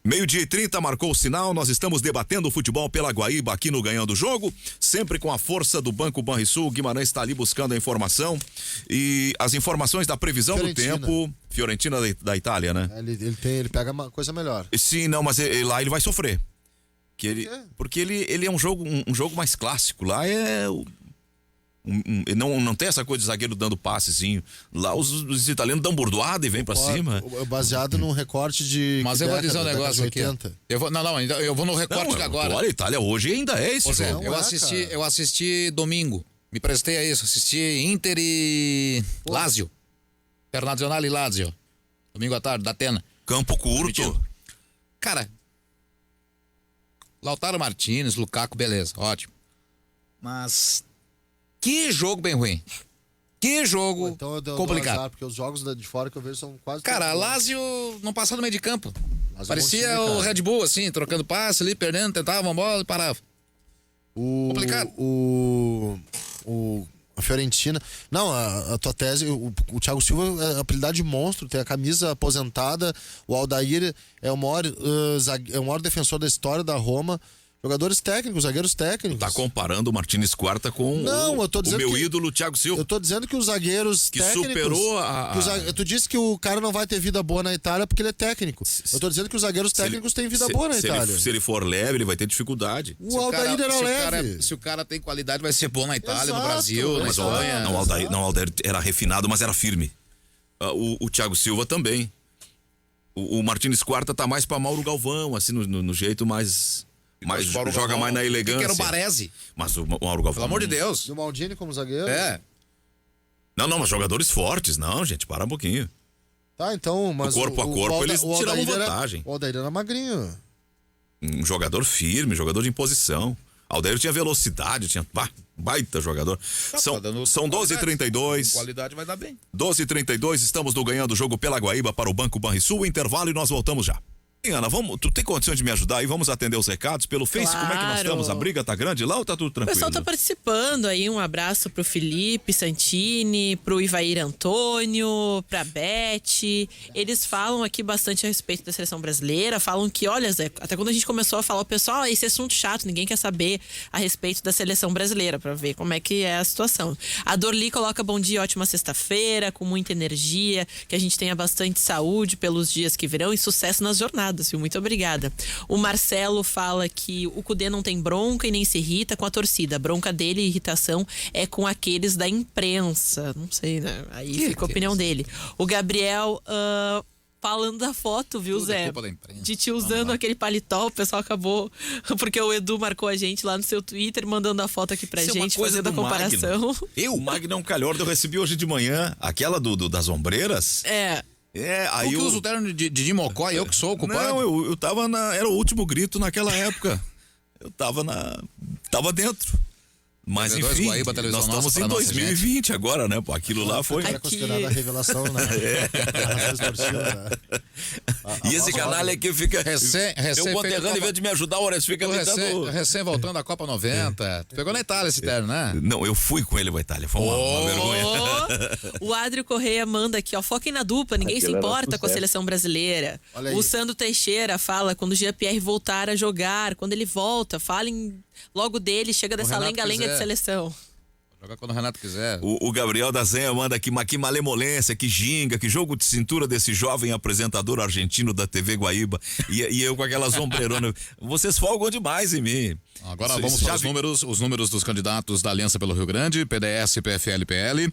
12:30 marcou o sinal, nós estamos debatendo o futebol pela Guaíba aqui no Ganhando o Jogo, sempre com a força do Banco Banrisul. O Guimarães está ali buscando a informação e as informações da previsão Fiorentina. do tempo. Fiorentina da Itália, né? Ele pega uma coisa melhor. Sim, não, mas lá ele vai sofrer. Porque ele é um jogo mais clássico. Lá não tem essa coisa de zagueiro dando passezinho. Lá os italianos dão bordoada e vem pra cima. Baseado num recorte de. Mas eu vou dizer um negócio aqui. Eu vou no recorte de agora. Olha, a Itália hoje ainda é esse jogo. Eu assisti domingo. Me prestei a isso. Assisti Inter e Lazio. Internazionale e Lazio. Domingo à tarde, da Atena. Campo curto. Cara, Lautaro Martínez, Lukaku, beleza, ótimo. Mas que jogo bem ruim. Que jogo então eu complicado. azar, porque os jogos de fora que eu vejo são quase... Cara, Lazio não passava no meio de campo. Lazio Parecia é um time, o Red Bull, assim, trocando passe ali, perdendo, tentava uma bola e parava. Complicado. A Fiorentina... Não, a tua tese, o Thiago Silva é apelidado de monstro, tem a camisa aposentada, o Aldair é o maior defensor da história da Roma. Jogadores técnicos, zagueiros técnicos. Tá comparando o Martínez Quarta com eu tô dizendo o meu ídolo Thiago Silva. Eu tô dizendo que os zagueiros que técnicos... superou Tu disse que o cara não vai ter vida boa na Itália porque ele é técnico. Eu tô dizendo que os zagueiros técnicos têm vida boa na Itália. Se ele for leve, ele vai ter dificuldade. O Aldair era leve. Se o cara tem qualidade, vai ser bom na Itália, no Exato, Brasil, na Espanha. Não, o Aldair era refinado, mas era firme. O Thiago Silva também. O Martínez Quarta tá mais pra Mauro Galvão, assim, no jeito mais... Mas joga mais na elegância. Que era o Baresi. Mas o Mauro Galvão... Pelo amor de Deus. E o Maldini como zagueiro? É. Não, mas jogadores fortes. Não, gente, para um pouquinho. Tá, então... Mas corpo a corpo, eles tiravam vantagem. O Aldair era magrinho. Um jogador firme, jogador de imposição. Aldair tinha velocidade, tinha baita jogador. São 12h32. Qualidade vai dar bem. 12h32, estamos no Ganhando o Jogo pela Guaíba para o Banco Banrisul. Intervalo e nós voltamos já. Ana, tu tem condições de me ajudar aí? Vamos atender os recados pelo Face? Claro. Como é que nós estamos? A briga tá grande lá ou tá tudo O tranquilo? pessoal tá participando aí, um abraço pro Felipe Santini, pro Ivair Antônio, pra Beth. Eles falam aqui bastante a respeito da seleção brasileira, falam que, olha, Zé, até quando a gente começou a falar, o pessoal, esse assunto chato, ninguém quer saber a respeito da seleção brasileira, pra ver como é que é a situação. A Dorli coloca bom dia, ótima sexta-feira, com muita energia, que a gente tenha bastante saúde pelos dias que virão e sucesso nas jornadas. Muito obrigada. O Marcelo fala que o Cudê não tem bronca e nem se irrita com a torcida. A bronca dele e irritação é com aqueles da imprensa. Não sei, né? Aí fica a opinião dele. O Gabriel falando da foto, viu, Tudo é Zé? culpa da imprensa. De te usando aquele paletó, o pessoal acabou. Porque o Edu marcou a gente lá no seu Twitter, mandando a foto aqui pra Isso é uma gente, coisa fazendo a do comparação. Magno. O Magno é um calhorda, eu recebi hoje de manhã aquela das ombreiras. Aí Tu que usa o terno de Mocó e eu que sou o culpado? Não, eu tava era o último grito naquela época. Eu tava dentro. Mas TV2 enfim, Guaíba, televisão nós estamos nossa em pra nossa 2020 agora, né? Pô, aquilo lá foi... Era considerada a revelação, né? E esse canalha aqui fica... Meu conterrâneo, em vez de me ajudar, o Horácio fica me dando... Recém voltando da Copa 90. Tu pegou na Itália esse terno, né? Não, eu fui com ele pra Itália. Foi uma vergonha. O Adrio Correia manda aqui, ó. Foquem na dupla, ninguém se importa com a seleção brasileira. Olha aí. O Sandro Teixeira fala quando o Jean-Pierre voltar a jogar, quando ele volta, falem logo dele, chega dessa Renato lenga-lenga de quiser. seleção. Jogar quando o Renato quiser. O Gabriel da Zenha manda aqui, mas que malemolência, que ginga, que jogo de cintura desse jovem apresentador argentino da TV Guaíba. E eu com aquelas ombreironas. Vocês folgam demais em mim. Agora Isso- vamos isso para já os números dos candidatos da Aliança pelo Rio Grande, PDS, PFL, PL.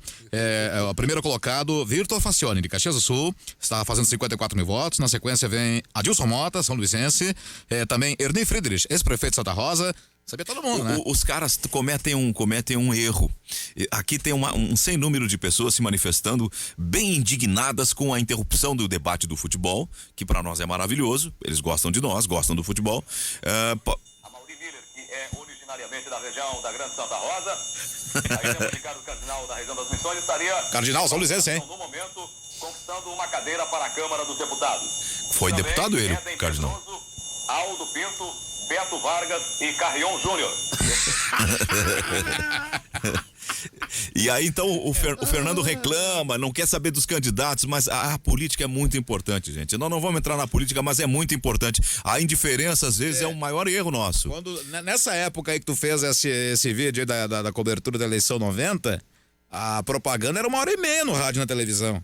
O primeiro colocado, Virtor Facione, de Caxias do Sul, está fazendo 54 mil votos. Na sequência vem Adilson Mota, São Luisense. Também Ernie Friedrich, ex-prefeito de Santa Rosa. Sabia todo mundo, né? Os caras cometem um erro. Aqui tem um sem número de pessoas se manifestando bem indignadas com a interrupção do debate do futebol, que para nós é maravilhoso. Eles gostam de nós, gostam do futebol. A Mauri Miller, que é originariamente da região da Grande Santa Rosa, aí temos Ricardo Cardinal da região das Missões, estaria Cardinal, São Luisense, hein? no momento conquistando uma cadeira para a Câmara dos Deputados. Foi Também deputado ele, Éden Cardinal. Pedroso, Aldo Pinto, Beto Vargas e Carrion Júnior. E aí então o Fernando reclama, não quer saber dos candidatos, mas a política é muito importante, gente. Nós não vamos entrar na política, mas é muito importante. A indiferença às vezes é o maior erro nosso. Nessa época aí que tu fez esse vídeo aí da cobertura da eleição 90, a propaganda era 1h30 no rádio e na televisão.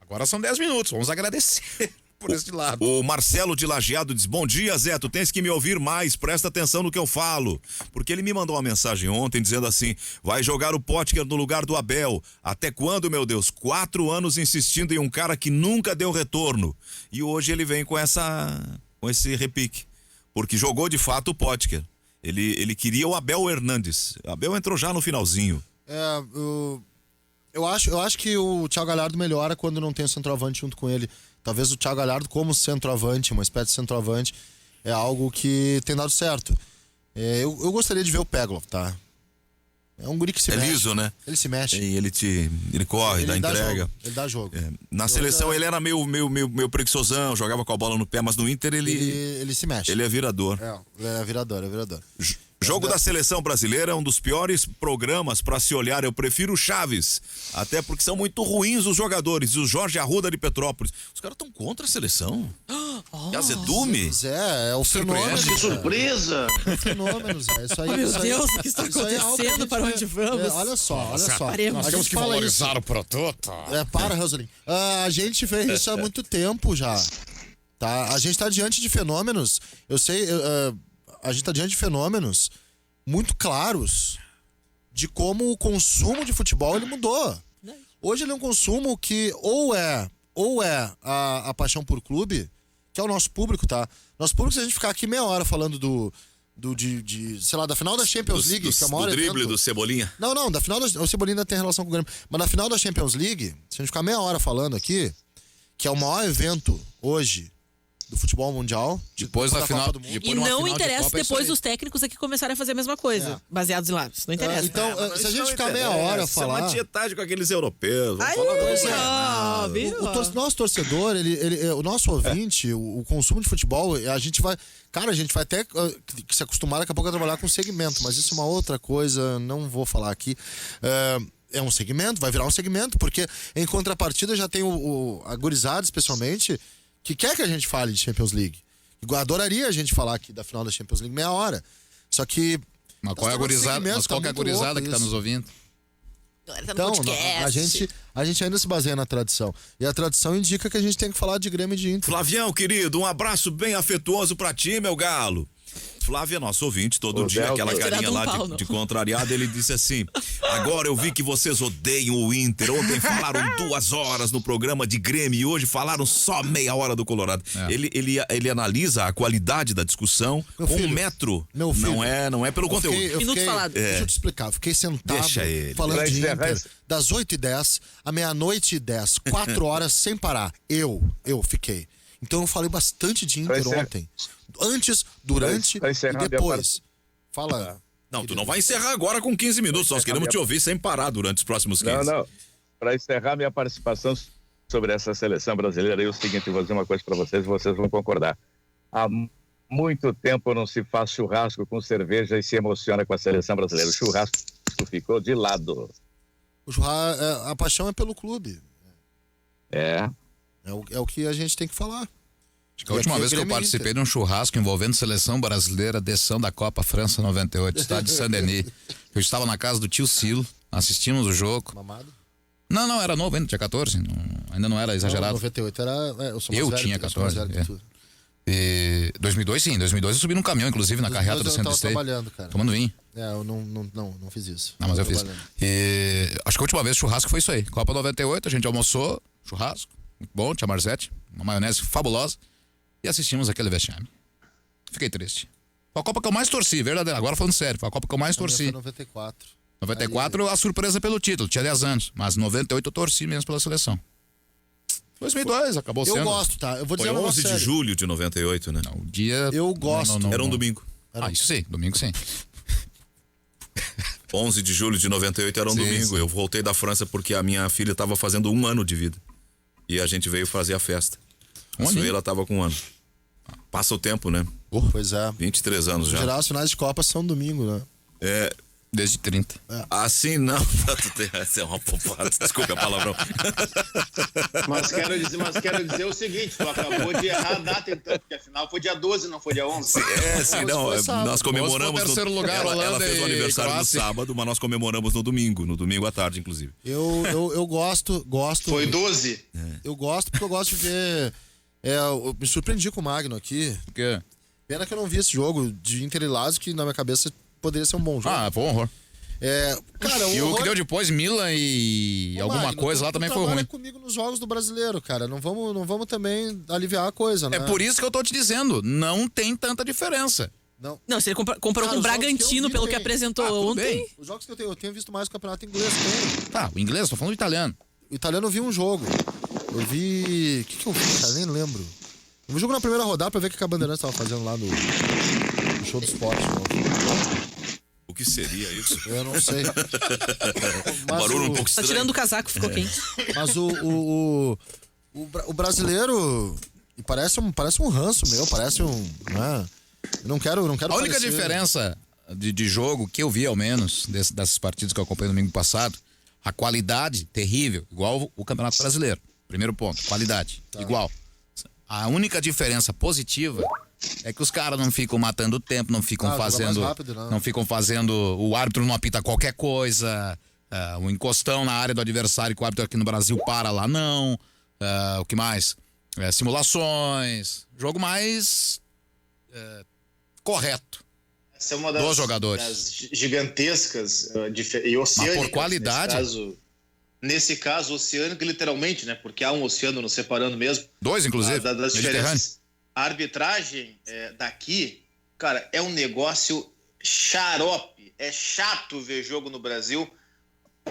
Agora são 10 minutos, vamos agradecer por esse lado. O Marcelo de Lajeado diz: bom dia, Zé, tu tens que me ouvir mais, presta atenção no que eu falo. Porque ele me mandou uma mensagem ontem dizendo assim: vai jogar o Potker no lugar do Abel. Até quando, meu Deus? 4 anos insistindo em um cara que nunca deu retorno. E hoje ele vem com esse repique. Porque jogou de fato o Potker. Ele queria o Abel Hernandes. O Abel entrou já no finalzinho. Eu acho que o Thiago Galhardo melhora quando não tem o centroavante junto com ele. Talvez o Thiago Galhardo como centroavante, uma espécie de centroavante, é algo que tem dado certo. Eu gostaria de ver o Peglov, tá? É um guri que se mexe. É liso, né? Ele se mexe. E ele corre, dá entrega. Jogo. Ele dá jogo. Na seleção ele era meio preguiçosão, jogava com a bola no pé, mas no Inter ele se mexe. Ele é virador. É virador. Jogo da seleção brasileira é um dos piores programas pra se olhar. Eu prefiro o Chaves, até porque são muito ruins os jogadores. O Jorge Arruda de Petrópolis. Os caras estão contra a seleção. Que azedume. É o fenômeno. Que surpresa! É o fenômeno, Zé. Isso aí, Meu isso aí- Deus, o que está isso aí é algo que a acontecendo? gente Para onde vamos? olha só. Paremos. A gente fala isso. o produto. Para, Rosalinho. A gente fez isso há muito tempo já. Tá? A gente tá diante de fenômenos. Eu sei, a gente tá diante de fenômenos muito claros de como o consumo de futebol ele mudou. Hoje ele é um consumo que ou é a paixão por clube, que é o nosso público, tá? Nosso público, se a gente ficar aqui meia hora falando sei lá, da final da Champions League, que é o maior do drible evento. do Cebolinha. Não, da final o Cebolinha ainda tem relação com o Grêmio. Mas na final da Champions League, se a gente ficar meia hora falando aqui, que é o maior evento hoje do futebol mundial. Depois da final. Copa do Mundo. E Depois numa não final de interessa Copa, é isso depois aí. os técnicos aqui começarem a fazer a mesma coisa, baseados em lá. Isso não interessa. Então, se a gente ficar meia hora Isso é uma falar. tietagem com aqueles europeus. Vamos Ai, falar ó, viu? Nosso torcedor, o nosso ouvinte, o consumo de futebol, a gente vai até se acostumar daqui a pouco a trabalhar com segmento, mas isso é uma outra coisa, não vou falar aqui. É um segmento, vai virar um segmento, porque em contrapartida já tem a gurizada, especialmente, que quer que a gente fale de Champions League. Adoraria a gente falar aqui da final da Champions League meia hora. Só que. Mas qual é a gurizada que tá nos ouvindo? Então, a gente ainda se baseia na tradição. E a tradição indica que a gente tem que falar de Grêmio e de Inter. Flavião, querido, um abraço bem afetuoso pra ti, meu galo. Flávia, nosso ouvinte, todo Ô, dia, Delta. aquela carinha Tirado um lá pau, de não. contrariado, ele disse assim: agora eu vi que vocês odeiam o Inter. Ontem falaram 2 horas no programa de Grêmio e hoje falaram só meia hora do Colorado. É. Ele analisa a qualidade da discussão Meu com filho, um metro. meu filho. não é pelo conteúdo. Minuto falado. Deixa eu te explicar. Fiquei sentado Deixa ele. falando Vai de encerrar Inter esse- das 8h10 à meia-noite e 10, 4 horas sem parar. Eu fiquei. Então eu falei bastante de Inter Vai encerrar- ontem. Antes, durante Vai e encerrar minha depois. Fala. Não, tu não vai encerrar agora com 15 minutos. Nós queremos te ouvir sem parar durante os próximos 15. Não. Para encerrar minha participação sobre essa seleção brasileira, é o seguinte, eu vou dizer uma coisa para vocês, vocês vão concordar. Há muito tempo não se faz churrasco com cerveja e se emociona com a seleção brasileira. O churrasco ficou de lado. A paixão é pelo clube. É. É o que a gente tem que falar. Acho que a última aqui é vez que eu Grêmio e participei Inter. de um churrasco envolvendo seleção brasileira, deção da Copa França 98, estádio de Saint-Denis. Eu estava na casa do tio Silo, assistimos o jogo. Mamado? Não, era novo ainda, tinha 14, ainda não era exagerado. 98 era. Eu sou mais Eu velho, tinha eu sou mais 14, velho que tu. E 2002 sim, 2002 eu subi num caminhão, inclusive, na carreata do Eu Centro tava State. trabalhando, cara. Tomando vinho. Eu não fiz isso. Não, mas eu Tava fiz. trabalhando. E acho que a última vez churrasco foi isso aí. Copa 98, a gente almoçou, churrasco, muito bom, tinha marzete, uma maionese fabulosa. E assistimos aquele vexame. Fiquei triste. Foi a Copa que eu mais torci, verdadeiro. Agora falando sério, foi a Copa que eu mais A minha torci. foi 94. 94 a surpresa pelo título, tinha 10 anos. Mas 98 eu torci mesmo pela seleção. 2002 acabou Eu sendo. gosto, tá? Eu vou dizer Foi um 11 negócio de sério. julho de 98, né? Não, o dia. Eu gosto. Era um domingo. Ah, isso sim, domingo sim. 11 de julho de 98 era um Sim, domingo. sim. Eu voltei da França porque a minha filha estava fazendo 1 ano de vida. E a gente veio fazer a festa. Um Isso aí aninho. ela estava com 1 ano. Passa o tempo, né? Pois é. 23 anos Em já. geral, os finais de Copa são domingo, né? É, Desde 30. assim não. Essa é uma poupada. Desculpa a palavrão. Mas quero dizer o seguinte, tu acabou de errar a data então, porque afinal foi dia 12, não foi dia 11. Sim, não. foi sábado. Nós comemoramos. Foi o terceiro lugar, ela Holanda fez o e aniversário no Croácia. sábado, mas nós comemoramos no domingo à tarde, inclusive. Eu gosto. Foi 12. Eu gosto porque eu gosto de ver. Eu me surpreendi com o Magno aqui. Porque... Pena que eu não vi esse jogo de Inter e Lazio, que na minha cabeça poderia ser um bom jogo. Ah, foi um horror. Cara, E o que deu depois, Milan e Ô, alguma Magno, coisa lá tu também foi trabalha ruim. comigo nos jogos do brasileiro, cara. Não vamos também aliviar a coisa, né? É por isso que eu tô te dizendo, não tem tanta diferença. Não, se ele comparou Cara, com o os jogos que eu Bragantino, vi pelo que tem. apresentou tudo ontem. bem. Os jogos que eu tenho visto mais o campeonato inglês. Tem. Tá, o inglês, tô falando do italiano. O italiano eu vi um jogo. Eu vi. O que eu vi, cara? Nem lembro. Eu vi um jogo na primeira rodada pra ver o que a Bandeirantes tava fazendo lá no show do esporte. O que seria isso? Eu não sei. Um barulho um pouco Tá estranho. tirando o casaco, ficou quente. Mas o brasileiro e parece um ranço meu, parece um. Né? Eu não quero. A única parecer- diferença de jogo que eu vi, ao menos, desses partidos que eu acompanhei no domingo passado, a qualidade terrível, igual o Campeonato Brasileiro. Primeiro ponto, qualidade, igual. A única diferença positiva é que os caras não ficam matando o tempo, não ficam joga fazendo. mais rápido, né? Não ficam fazendo. O árbitro não apita qualquer coisa. O encostão na área do adversário que o árbitro aqui no Brasil para lá, não. O que mais? Simulações. Jogo mais correto. Essa é uma Dos jogadores. das gigantescas e oceânicas. Mas por qualidade. Nesse caso, oceânico literalmente, né? Porque há um oceano nos separando mesmo. 2, inclusive. Das Mediterrâneo. diferenças. A arbitragem daqui, cara, é um negócio xarope. É chato ver jogo no Brasil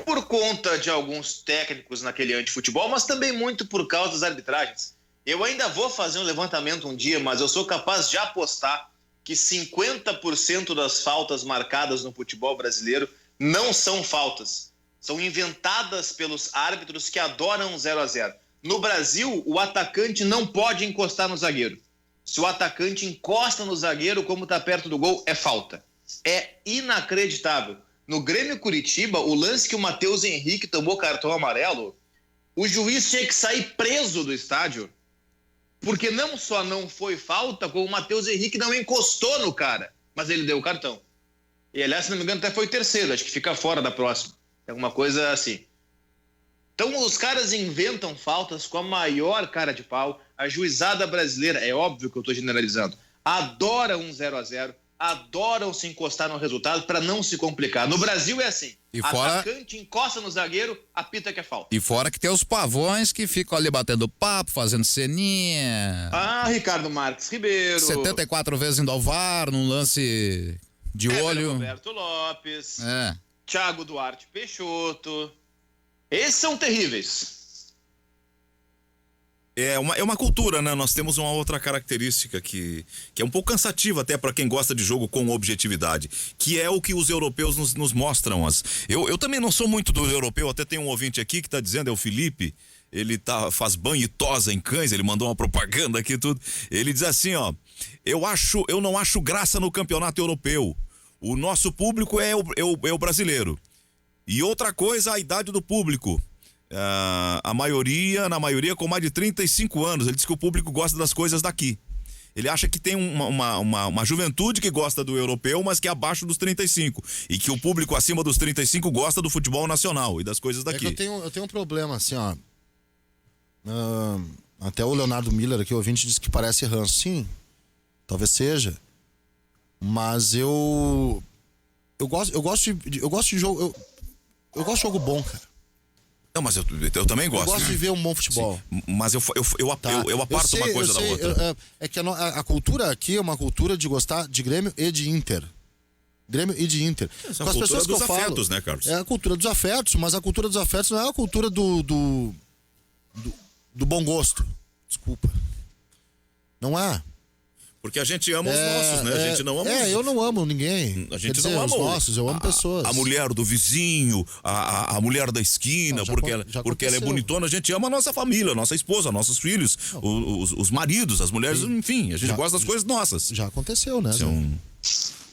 por conta de alguns técnicos naquele antifutebol, mas também muito por causa das arbitragens. Eu ainda vou fazer um levantamento um dia, mas eu sou capaz de apostar que 50% das faltas marcadas no futebol brasileiro não são faltas. São inventadas pelos árbitros que adoram 0-0. No Brasil, o atacante não pode encostar no zagueiro. Se o atacante encosta no zagueiro, como está perto do gol, é falta. É inacreditável. No Grêmio Curitiba, o lance que o Matheus Henrique tomou cartão amarelo, o juiz tinha que sair preso do estádio, porque não só não foi falta, como o Matheus Henrique não encostou no cara, mas ele deu o cartão. E aliás, se não me engano, até foi o terceiro, acho que fica fora da próxima. É alguma coisa assim. Então os caras inventam faltas com a maior cara de pau. A juizada brasileira, é óbvio que eu estou generalizando, adoram um 0-0, adoram se encostar no resultado para não se complicar. No Brasil é assim. E fora... Atacante encosta no zagueiro, apita que é falta. E fora que tem os pavões que ficam ali batendo papo, fazendo ceninha. Ricardo Marques Ribeiro. 74 vezes indo ao VAR, num lance de olho. Roberto Lopes. É. Thiago Duarte Peixoto. Esses são terríveis. É uma cultura, né? Nós temos uma outra característica que é um pouco cansativa até para quem gosta de jogo com objetividade, que é o que os europeus nos mostram. Eu também não sou muito do europeu, até tem um ouvinte aqui que tá dizendo, é o Felipe, ele faz banho e tosa em cães, ele mandou uma propaganda aqui e tudo. Ele diz assim, ó, eu não acho graça no campeonato europeu. O nosso público é o brasileiro. E outra coisa, a idade do público. Na maioria com mais de 35 anos. Ele diz que o público gosta das coisas daqui. Ele acha que tem uma juventude que gosta do europeu, mas que é abaixo dos 35. E que o público acima dos 35 gosta do futebol nacional e das coisas daqui. É que eu tenho um problema, assim, ó. Até o Leonardo Miller aqui, o ouvinte, disse que parece ranço. Sim, talvez seja. Mas eu gosto de jogo. Eu gosto de jogo bom, cara. Não, mas eu também gosto. Eu gosto de ver um bom futebol. Sim, mas eu aparto uma coisa da outra. É que a cultura aqui é uma cultura de gostar de Grêmio e de Inter. Grêmio e de Inter. Com as pessoas que eu falo, afetos, né, Carlos? É a cultura dos afetos, mas a cultura dos afetos não é a cultura do bom gosto. Desculpa. Não é. Porque a gente ama os nossos, né? A gente não ama eu não amo ninguém. A gente não ama os nossos, eu amo pessoas. A mulher do vizinho, a mulher da esquina, porque ela é bonitona. A gente ama a nossa família, a nossa esposa, nossos filhos, os maridos, as mulheres, enfim. A gente gosta das coisas nossas. Já aconteceu, né?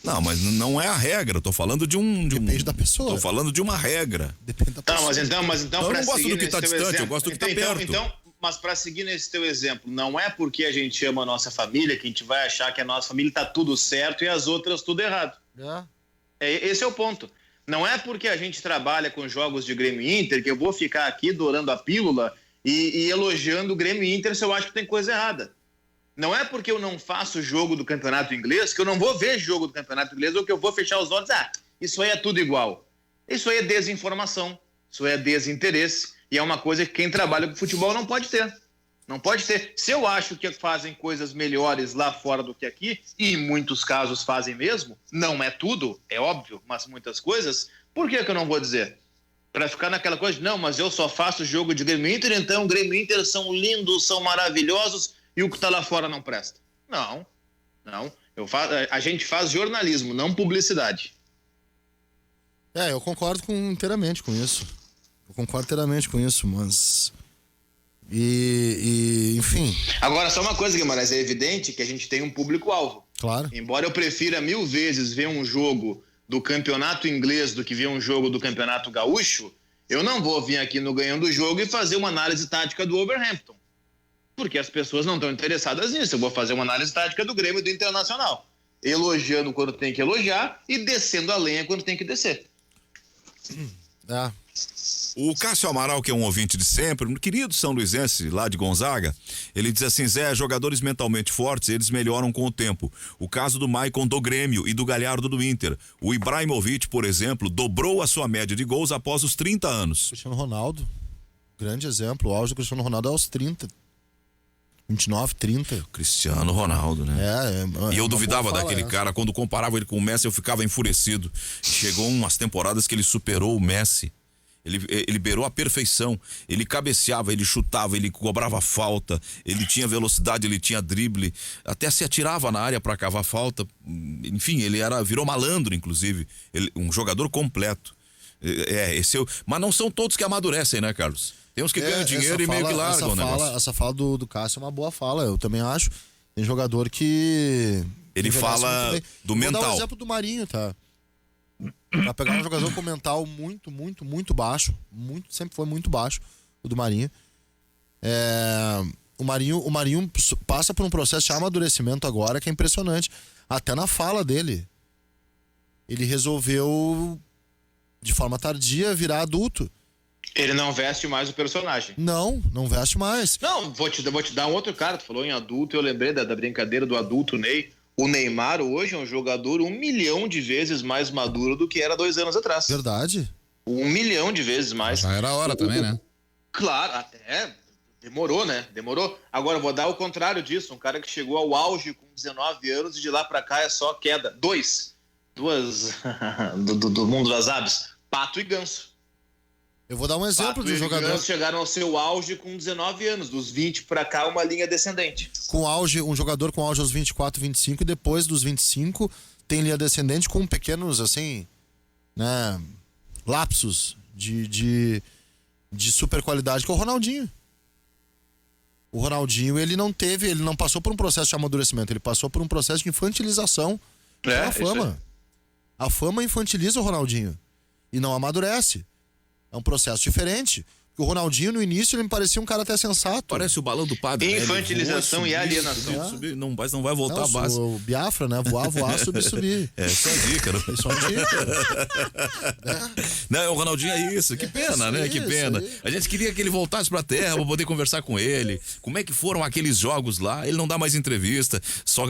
Não, mas não é a regra. Eu tô falando Depende da pessoa. Tô falando de uma regra. Depende da pessoa. Mas então eu não gosto do que tá distante, eu gosto do que tá perto. Mas para seguir nesse teu exemplo, não é porque a gente ama a nossa família que a gente vai achar que a nossa família tá tudo certo e as outras tudo errado. Esse é o ponto. Não é porque a gente trabalha com jogos de Grêmio e Inter que eu vou ficar aqui dourando a pílula e elogiando o Grêmio e Inter se eu acho que tem coisa errada. Não é porque eu não faço jogo do campeonato inglês que eu não vou ver jogo do campeonato inglês ou que eu vou fechar os olhos. Isso aí é tudo igual. Isso aí é desinformação. Isso aí é desinteresse. E é uma coisa que quem trabalha com futebol não pode ter. Não pode ter. Se eu acho que fazem coisas melhores lá fora do que aqui, e em muitos casos fazem mesmo, não é tudo, é óbvio, mas muitas coisas, por que eu não vou dizer? Para ficar naquela coisa de, não, mas eu só faço jogo de Grêmio Inter, então Grêmio Inter são lindos, são maravilhosos, e o que está lá fora não presta. Não. A gente faz jornalismo, não publicidade. Eu concordo inteiramente com isso. Mas... enfim... Agora, só uma coisa, Guimarães, é evidente que a gente tem um público-alvo. Claro. Embora eu prefira 1000 vezes ver um jogo do campeonato inglês do que ver um jogo do campeonato gaúcho, eu não vou vir aqui no Ganhando o Jogo e fazer uma análise tática do Wolverhampton. Porque as pessoas não estão interessadas nisso. Eu vou fazer uma análise tática do Grêmio e do Internacional. Elogiando quando tem que elogiar e descendo a lenha quando tem que descer. O Cássio Amaral, que é um ouvinte de sempre, um querido São Luizense lá de Gonzaga, ele diz assim, Zé, jogadores mentalmente fortes, eles melhoram com o tempo. O caso do Maicon do Grêmio e do Galhardo do Inter. O Ibrahimovic, por exemplo, dobrou a sua média de gols após os 30 anos. Cristiano Ronaldo, grande exemplo, o auge do Cristiano Ronaldo é aos 30. 29, 30. Cristiano Ronaldo, né? E eu duvidava daquele cara, quando comparava ele com o Messi, eu ficava enfurecido. Chegou umas temporadas que ele superou o Messi. Ele beirou a perfeição. Ele cabeceava, ele chutava, ele cobrava falta, ele tinha velocidade, ele tinha drible, até se atirava na área para cavar falta. Enfim, ele virou malandro, inclusive. Um jogador completo. Mas não são todos que amadurecem, né, Carlos? Tem uns que ganham dinheiro e meio que largam o negócio. Essa fala do Cássio é uma boa fala, eu também acho. Tem jogador que... Ele fala do mental. Vou dar um exemplo do Marinho, tá? Pra pegar um jogador com mental muito baixo, sempre foi muito baixo, o do Marinho. O Marinho passa por um processo de amadurecimento agora que é impressionante. Até na fala dele. Ele resolveu, de forma tardia, virar adulto. Ele não veste mais o personagem. Não veste mais. Não, vou te dar um outro cara. Tu falou em adulto, eu lembrei da brincadeira do adulto Ney. O Neymar hoje é um jogador 1 milhão de vezes mais maduro do que era 2 anos atrás. Verdade. 1 milhão de vezes mais. Já era a hora também, né? Claro, até demorou, né? Demorou. Agora eu vou dar o contrário disso. Um cara que chegou ao auge com 19 anos e de lá pra cá é só queda. Duas do mundo das aves. Pato e Ganso. Eu vou dar um exemplo Pato de um e jogador Ganso chegaram ao seu auge com 19 anos. Dos 20 pra cá, uma linha descendente. com auge, um jogador com auge aos 24, 25 e depois dos 25 tem linha descendente com pequenos, assim, né, lapsos de super qualidade, que é o Ronaldinho. O Ronaldinho, ele não passou por um processo de amadurecimento, ele passou por um processo de infantilização pela fama. A fama infantiliza o Ronaldinho e não amadurece. É um processo diferente. O Ronaldinho, no início, ele me parecia um cara até sensato. Parece o balão do padre. Né? Infantilização e alienação. Subir, mas não vai voltar à base. O Biafra, né? Voar, subir. É só dica, né? É só dica. Não, o Ronaldinho é isso. Que pena, né? Que pena. A gente queria que ele voltasse pra terra pra poder conversar com ele. Como é que foram aqueles jogos lá? Ele não dá mais entrevista. Só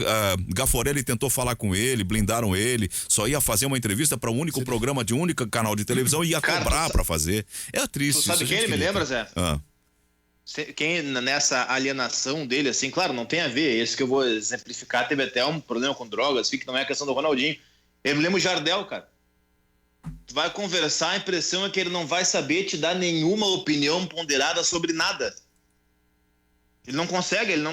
Gaforelli tentou falar com ele, blindaram ele. Só ia fazer uma entrevista pra um único programa de um único canal de televisão e ia cobrar pra fazer. É triste. Tu sabe quem ele me lembra, Zé? Quem nessa alienação dele, assim, claro, não tem a ver, esse que eu vou exemplificar, teve até um problema com drogas, que não é a questão do Ronaldinho. Eu me lembro o Jardel, cara. Tu vai conversar, a impressão é que ele não vai saber te dar nenhuma opinião ponderada sobre nada. Ele não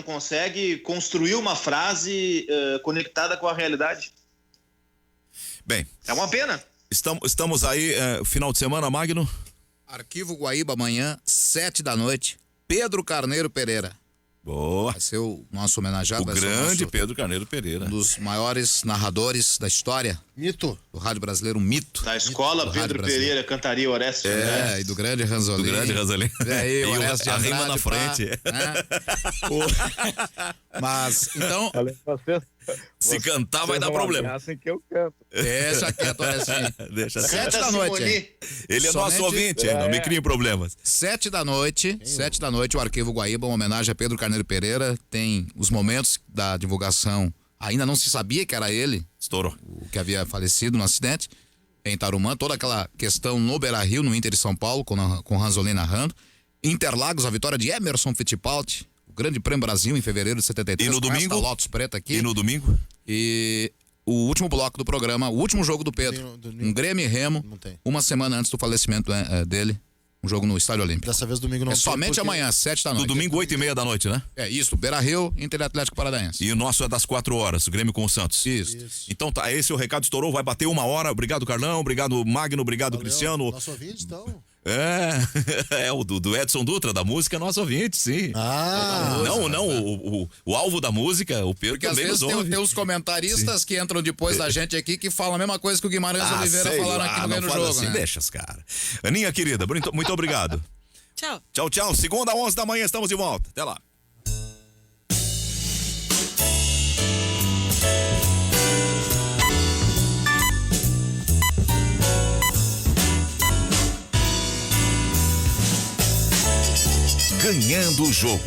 consegue construir uma frase conectada com a realidade. Bem, é uma pena. Estamos aí, final de semana, Magno. Arquivo Guaíba, amanhã, 7 da noite. Pedro Carneiro Pereira. Boa. Vai ser o nosso homenageado. O grande Pedro Carneiro Pereira. Um dos maiores narradores da história. Mito. Do rádio brasileiro, um mito. Da escola Pedro Pereira, cantaria Orestes. E do grande Ranzolin. Do grande Ranzolin. E o a rima na frente. Né? Mas, então... Se cantar vai dar problema. Assim que eu canto. Deixa quieto, assim. Deixa 7 da noite. Ele é nosso ouvinte, não me criem problemas. 7 da noite, o Arquivo Guaíba, uma homenagem a Pedro Carneiro Pereira. Tem os momentos da divulgação. Ainda não se sabia que era ele. Estourou. O que havia falecido no acidente em Tarumã. Toda aquela questão no Beira-Rio, no Inter de São Paulo, com Ranzolin narrando. Interlagos, a vitória de Emerson Fittipaldi. O Grande Prêmio Brasil em fevereiro de 73. E no domingo? Lotus Preta aqui. E no domingo? E o último bloco do programa, o último jogo do Pedro. Um Grêmio e Remo, uma semana antes do falecimento dele. Um jogo no Estádio Olímpico. Dessa vez domingo não é somente porque... amanhã, 7 da noite. No domingo, 8h30 da noite, né? É isso, Beira-Rio, Inter Atlético Paranaense. E o nosso é das 4 horas, o Grêmio com o Santos. Isso. Então tá, esse é o recado, estourou, vai bater 1 hora. Obrigado, Carlão, obrigado, Magno, obrigado, Valeu. Cristiano. Nosso ouvinte, então. É o do Edson Dutra, da música, é nosso ouvinte, sim. O alvo da música, o Pedro. Porque às vezes tem os comentaristas que entram depois da gente aqui que falam a mesma coisa que o Guimarães Oliveira falaram aqui no meio do jogo. Assim, né? Deixa os caras. Aninha, querida, muito obrigado. Tchau. Tchau, tchau. Segunda, 11 da manhã, estamos de volta. Até lá. Ganhando o jogo.